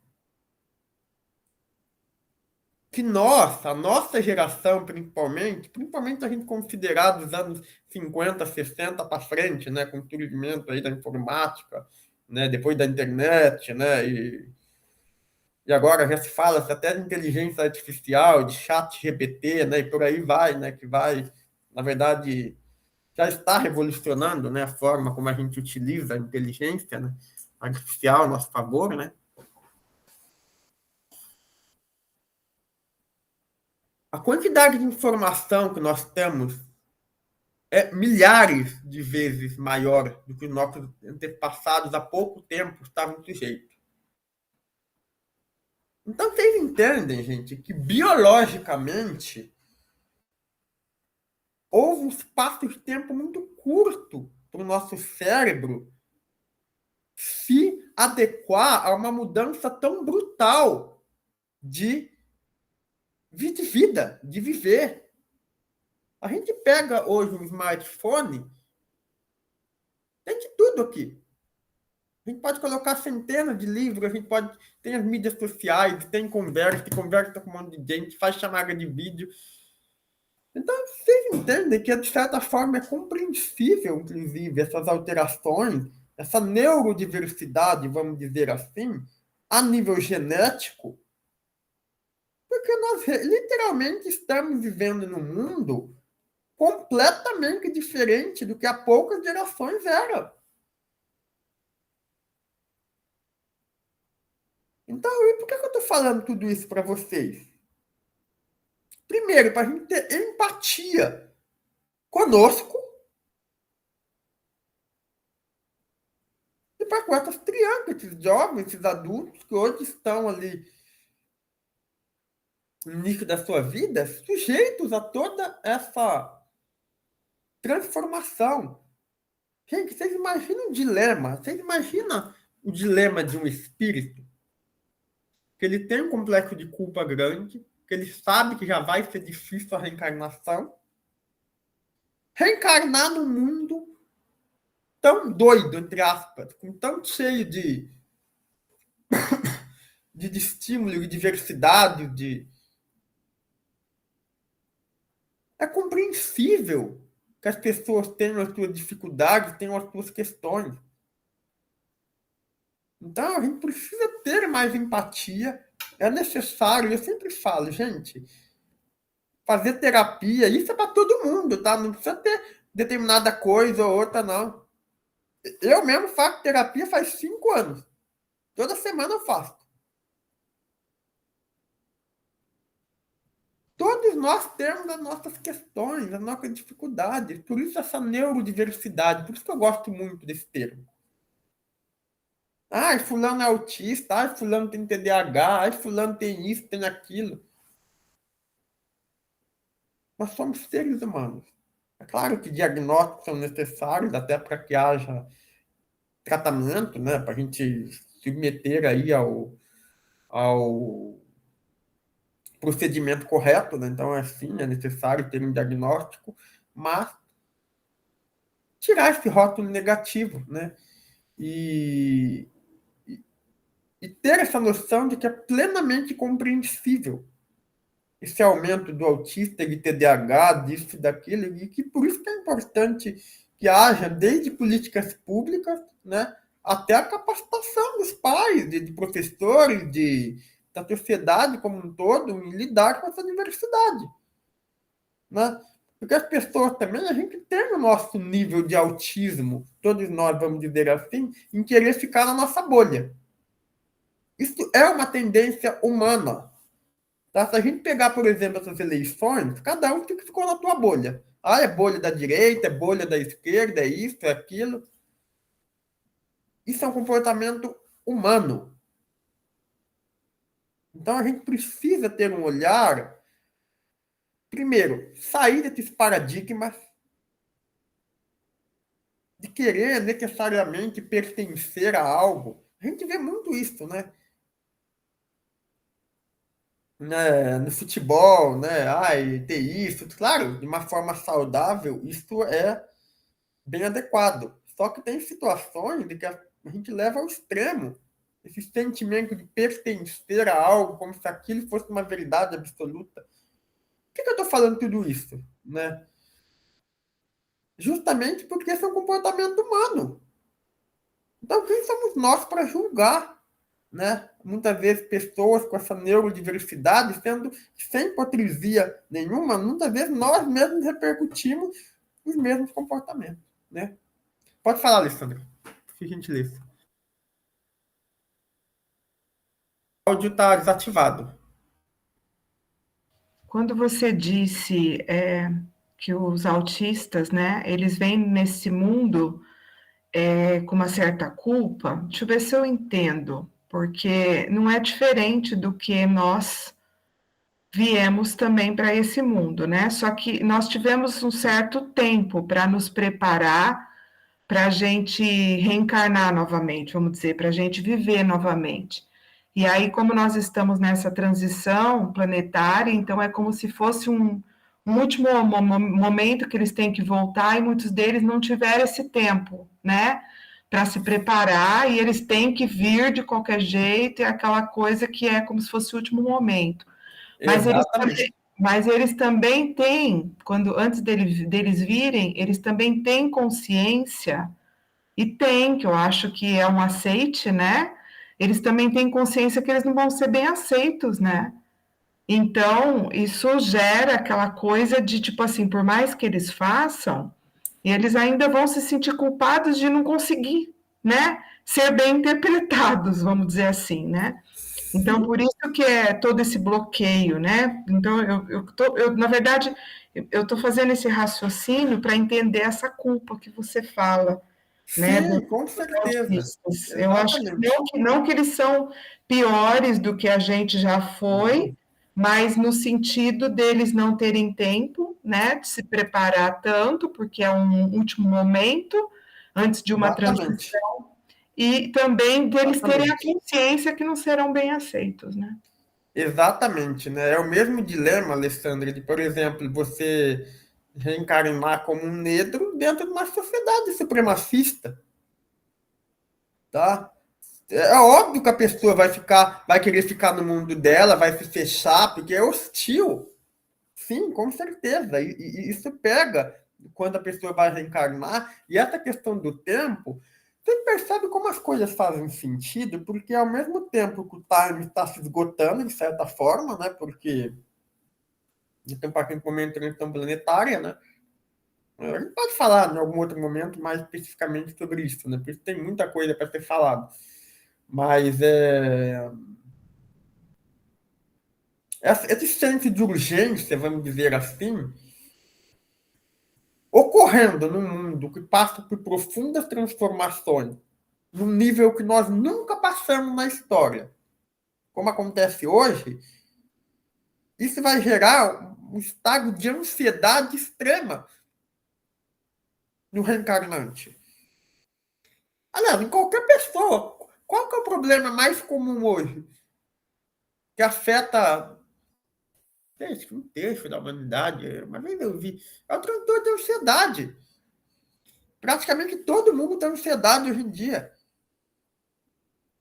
Que a nossa geração, principalmente a gente considerar dos anos 50, 60 para frente, né, com o surgimento aí da informática, né, depois da internet, né, e agora já se fala até de inteligência artificial, de chat GPT, né, e por aí vai, né, que vai, na verdade, já está revolucionando, né, a forma como a gente utiliza a inteligência, né, artificial a nosso favor, né. A quantidade de informação que nós temos é milhares de vezes maior do que os nossos antepassados há pouco tempo estavam sujeitos. Então, vocês entendem, gente, que biologicamente houve um espaço de tempo muito curto para o nosso cérebro se adequar a uma mudança tão brutal de vida, de viver. A gente pega hoje um smartphone, tem de tudo aqui. A gente pode colocar centenas de livros, a gente pode ter as mídias sociais, tem conversa com um monte de gente, faz chamada de vídeo. Então, vocês entendem que, de certa forma, é compreensível, inclusive, essas alterações, essa neurodiversidade, vamos dizer assim, a nível genético, porque nós literalmente estamos vivendo num mundo completamente diferente do que há poucas gerações era. Então, e por que eu estou falando tudo isso para vocês? Primeiro, para a gente ter empatia conosco e para com essas crianças, esses jovens, esses adultos que hoje estão ali no início da sua vida, sujeitos a toda essa transformação. Gente, vocês imaginam um dilema? Vocês imaginam o dilema de um espírito? Que ele tem um complexo de culpa grande, que ele sabe que já vai ser difícil a reencarnação. Reencarnar num mundo tão doido, entre aspas, com tão cheio de estímulo, de diversidade, É compreensível que as pessoas tenham as suas dificuldades, tenham as suas questões. Então, a gente precisa ter mais empatia, é necessário, eu sempre falo, gente, fazer terapia, isso é para todo mundo, tá? Não precisa ter determinada coisa ou outra, não. Eu mesmo faço terapia faz 5 anos. Toda semana eu faço. todos nós temos as nossas questões, as nossas dificuldades. Por isso essa neurodiversidade, por isso que eu gosto muito desse termo. Ai, fulano é autista, ai, fulano tem TDAH, ai, fulano tem isso, tem aquilo. Nós somos seres humanos. É claro que diagnósticos são necessários até para que haja tratamento, né, para a gente submeter aí ao procedimento correto, né? Então, assim, é necessário ter um diagnóstico, mas tirar esse rótulo negativo, né? E ter essa noção de que é plenamente compreensível esse aumento do autista, de TDAH, disso e daquilo, e que por isso que é importante que haja, desde políticas públicas, né, até a capacitação dos pais, de professores, da sociedade como um todo, em lidar com essa diversidade. Né? Porque as pessoas também, a gente tem o nosso nível de autismo, todos nós, vamos dizer assim, em querer ficar na nossa bolha. Isso é uma tendência humana. Tá? Se a gente pegar, por exemplo, essas eleições, cada um ficou na tua bolha. Ah, é bolha da direita, é bolha da esquerda, é isso, é aquilo. Isso é um comportamento humano. Então, a gente precisa ter um olhar, primeiro, sair desses paradigmas de querer necessariamente pertencer a algo. A gente vê muito isso, né? No futebol, né? Ai, ter isso. Claro, de uma forma saudável, isso é bem adequado. Só que tem situações de que a gente leva ao extremo. Esse sentimento de pertencer a algo, como se aquilo fosse uma verdade absoluta. Por que eu estou falando tudo isso? Né? Justamente porque esse é um comportamento humano. Então, quem somos nós para julgar? Né? Muitas vezes pessoas com essa neurodiversidade, sendo sem hipocrisia nenhuma, muitas vezes nós mesmos repercutimos os mesmos comportamentos. Né? Pode falar, Alessandra. Por gentileza. O áudio está desativado. Quando você disse que os autistas, né, eles vêm nesse mundo com uma certa culpa, deixa eu ver se eu entendo, porque não é diferente do que nós viemos também para esse mundo, né? Só que nós tivemos um certo tempo para nos preparar para a gente reencarnar novamente, vamos dizer, para a gente viver novamente. E aí, como nós estamos nessa transição planetária, então é como se fosse um último momento que eles têm que voltar, e muitos deles não tiveram esse tempo, né, para se preparar, e eles têm que vir de qualquer jeito, é aquela coisa que é como se fosse o último momento. Mas eles também têm, antes deles virem, eles também têm consciência, e tem, que eu acho que é um aceite, né? Eles também têm consciência que eles não vão ser bem aceitos, né? Então, isso gera aquela coisa de, tipo assim, por mais que eles façam, eles ainda vão se sentir culpados de não conseguir, né? Ser bem interpretados, vamos dizer assim, né? Então, por isso que é todo esse bloqueio, né? Então, na verdade, eu estou fazendo esse raciocínio para entender essa culpa que você fala, né? Sim, com certeza. Eu acho que não que eles são piores do que a gente já foi, mas no sentido deles não terem tempo, né, de se preparar tanto, porque é um último momento antes de uma transição, e também deles terem a consciência que não serão bem aceitos, né? Exatamente, né? É o mesmo dilema, Alessandra, de, por exemplo, você reencarnar como um negro dentro de uma sociedade supremacista, tá? É óbvio que a pessoa vai querer ficar no mundo dela, vai se fechar, porque é hostil. Sim, com certeza. E isso pega quando a pessoa vai reencarnar. E essa questão do tempo, você percebe como as coisas fazem sentido, porque ao mesmo tempo que o time está se esgotando, de certa forma, né? Porque de tempo a tempo momento de transição planetária, né? A gente pode falar em algum outro momento mais especificamente sobre isso, né? Porque tem muita coisa para ser falado. Mas esse senso de urgência, vamos dizer assim, ocorrendo num mundo que passa por profundas transformações, num nível que nós nunca passamos na história, como acontece hoje, isso vai gerar um estado de ansiedade extrema no reencarnante. Aliás, em qualquer pessoa, qual que é o problema mais comum hoje? Que afeta, gente, um terço da humanidade, uma vez eu vi, é o transtorno de ansiedade. Praticamente todo mundo tem ansiedade hoje em dia,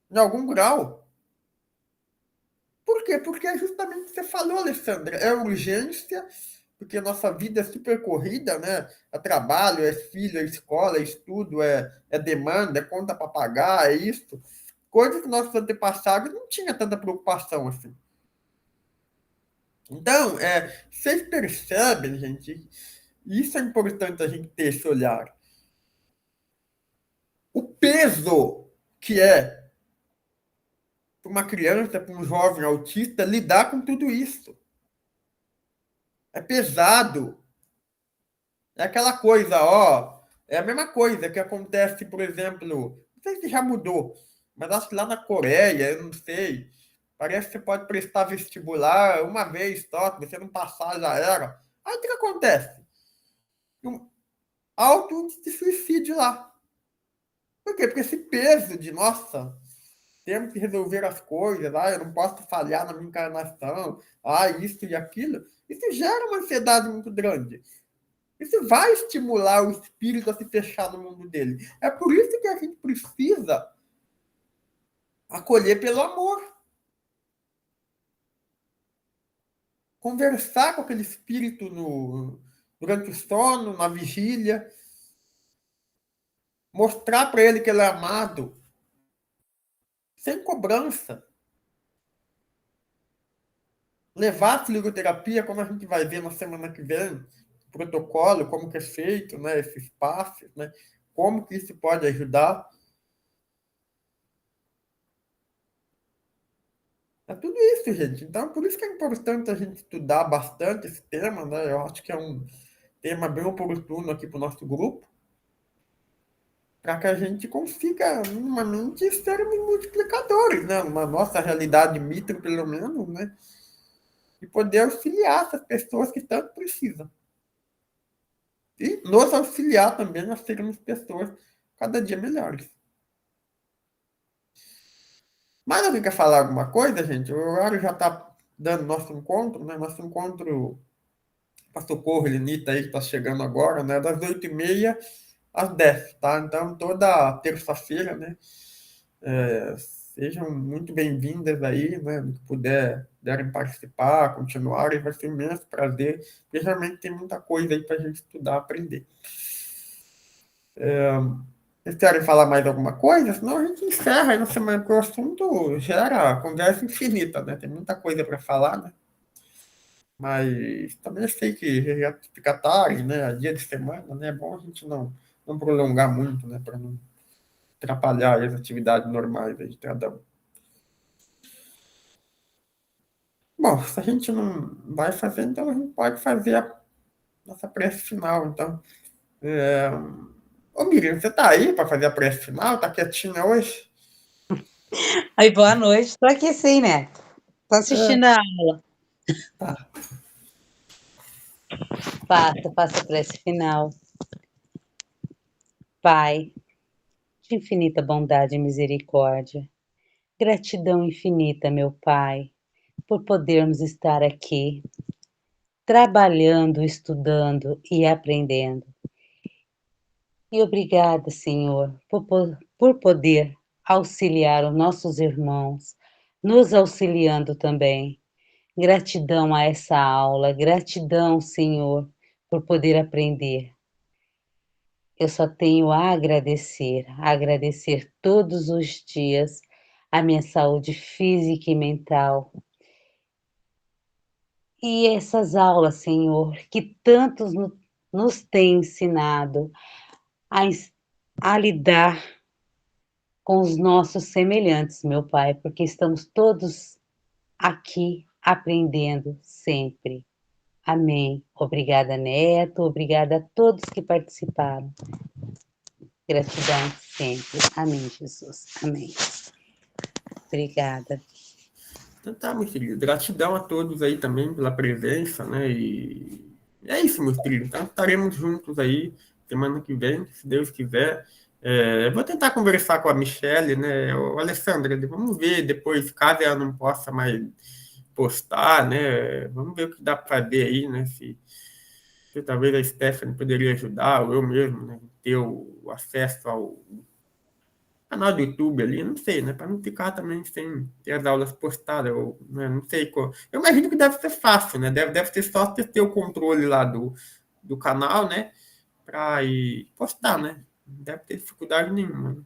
em algum grau. Por quê? Porque justamente você falou, Alessandra, é urgência, porque a nossa vida é super corrida, né? É trabalho, é filho, é escola, é estudo, é demanda, é conta para pagar, é isso. Coisa que nossos antepassados não tinham tanta preocupação assim. Então, vocês percebem, gente, isso é importante a gente ter esse olhar. O peso que é para uma criança, para um jovem autista, lidar com tudo isso. É pesado. É aquela coisa, ó. É a mesma coisa que acontece, por exemplo, não sei se já mudou, mas acho que lá na Coreia, eu não sei. Parece que você pode prestar vestibular uma vez só, se você não passar, já era. Aí o que acontece? Um alto índice de suicídio lá. Por quê? Porque esse peso de, nossa, temos que resolver as coisas, eu não posso falhar na minha encarnação, isso e aquilo, isso gera uma ansiedade muito grande. Isso vai estimular o espírito a se fechar no mundo dele. É por isso que a gente precisa acolher pelo amor. Conversar com aquele espírito durante o sono, na vigília. Mostrar para ele que ele é amado. Sem cobrança. Levar a fluidoterapia, como a gente vai ver na semana que vem, protocolo, como que é feito, né, esses passos, né, como que isso pode ajudar. É tudo isso, gente. Então, por isso que é importante a gente estudar bastante esse tema, né? Eu acho que é um tema bem oportuno aqui para o nosso grupo, para que a gente consiga, minimamente, sermos multiplicadores, né? Na nossa realidade micro, pelo menos, né? E poder auxiliar essas pessoas que tanto precisam. E nos auxiliar também a sermos pessoas cada dia melhores. Mas alguém quer falar alguma coisa, gente? O horário já está dando nosso encontro, né? Nosso encontro para Socorro, Elenita aí que está chegando agora, né? Das 8h30 às 10, tá? Então, toda terça-feira, né? Sejam muito bem-vindas aí, né? Se puderem participar, continuarem, vai ser um imenso prazer, porque realmente tem muita coisa aí para a gente estudar, aprender. Vocês querem falar mais alguma coisa? Senão a gente encerra aí na semana, porque o assunto gera conversa infinita, né? Tem muita coisa para falar, né? Mas também eu sei que já fica tarde, né? A dia de semana, né? É bom a gente não prolongar muito, né? Para não atrapalhar as atividades normais aí de cada um. Bom, se a gente não vai fazer, então a gente pode fazer a nossa prece final. Então, ô Miriam, você tá aí para fazer a prece final? Tá quietinha hoje? Aí, boa noite. Tô aqui sim, né? Tô assistindo a aula. Tá. Faça a prece final. Pai, de infinita bondade e misericórdia, gratidão infinita, meu Pai, por podermos estar aqui, trabalhando, estudando e aprendendo. E obrigada, Senhor, por poder auxiliar os nossos irmãos, nos auxiliando também. Gratidão a essa aula, gratidão, Senhor, por poder aprender. Eu só tenho a agradecer todos os dias a minha saúde física e mental. E essas aulas, Senhor, que tantos nos têm ensinado a lidar com os nossos semelhantes, meu Pai, porque estamos todos aqui aprendendo sempre. Amém. Obrigada, Neto. Obrigada a todos que participaram. Gratidão sempre. Amém, Jesus. Amém. Obrigada. Então tá, meu filho. Gratidão a todos aí também pela presença, né? E é isso, meus filhos. Então estaremos juntos aí semana que vem, se Deus quiser. Eu vou tentar conversar com a Michelle, né? Ô, Alessandra, vamos ver depois, caso ela não possa mais postar, né? Vamos ver o que dá para fazer aí, né? Se talvez a Stephanie poderia ajudar, ou eu mesmo, né? Ter o acesso ao canal do YouTube ali, não sei, né? Para não ficar também sem ter as aulas postadas, eu, né? Não sei qual. Eu imagino que deve ser fácil, né? Deve ser só ter o controle lá do canal, né? Para ir postar, né? Não deve ter dificuldade nenhuma, né?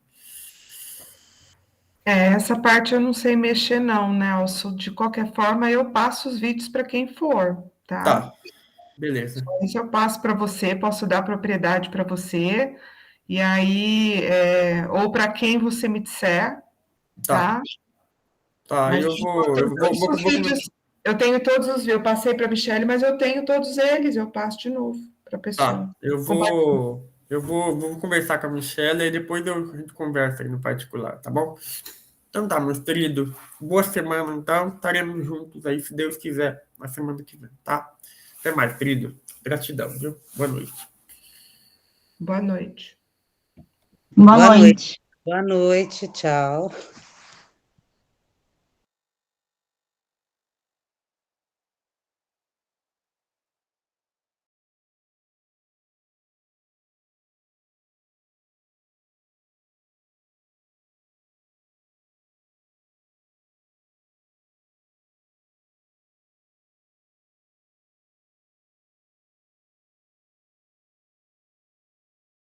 Essa parte eu não sei mexer, não, Nelson. De qualquer forma, eu passo os vídeos para quem for, tá? Tá, beleza. Isso eu passo para você, posso dar propriedade para você, e aí, ou para quem você me disser, Tá, tá? tá. Mas Eu todos os vídeos, eu tenho todos os, eu passei para a Michelle, mas eu tenho todos eles, eu passo de novo para a pessoa. Tá, vou conversar com a Michelle e depois a gente conversa aí no particular, tá bom? Então tá, meus queridos. Boa semana, então. Estaremos juntos aí, se Deus quiser, na semana que vem, tá? Até mais, querido. Gratidão, viu? Boa noite. Boa noite. Boa noite. Boa noite, tchau.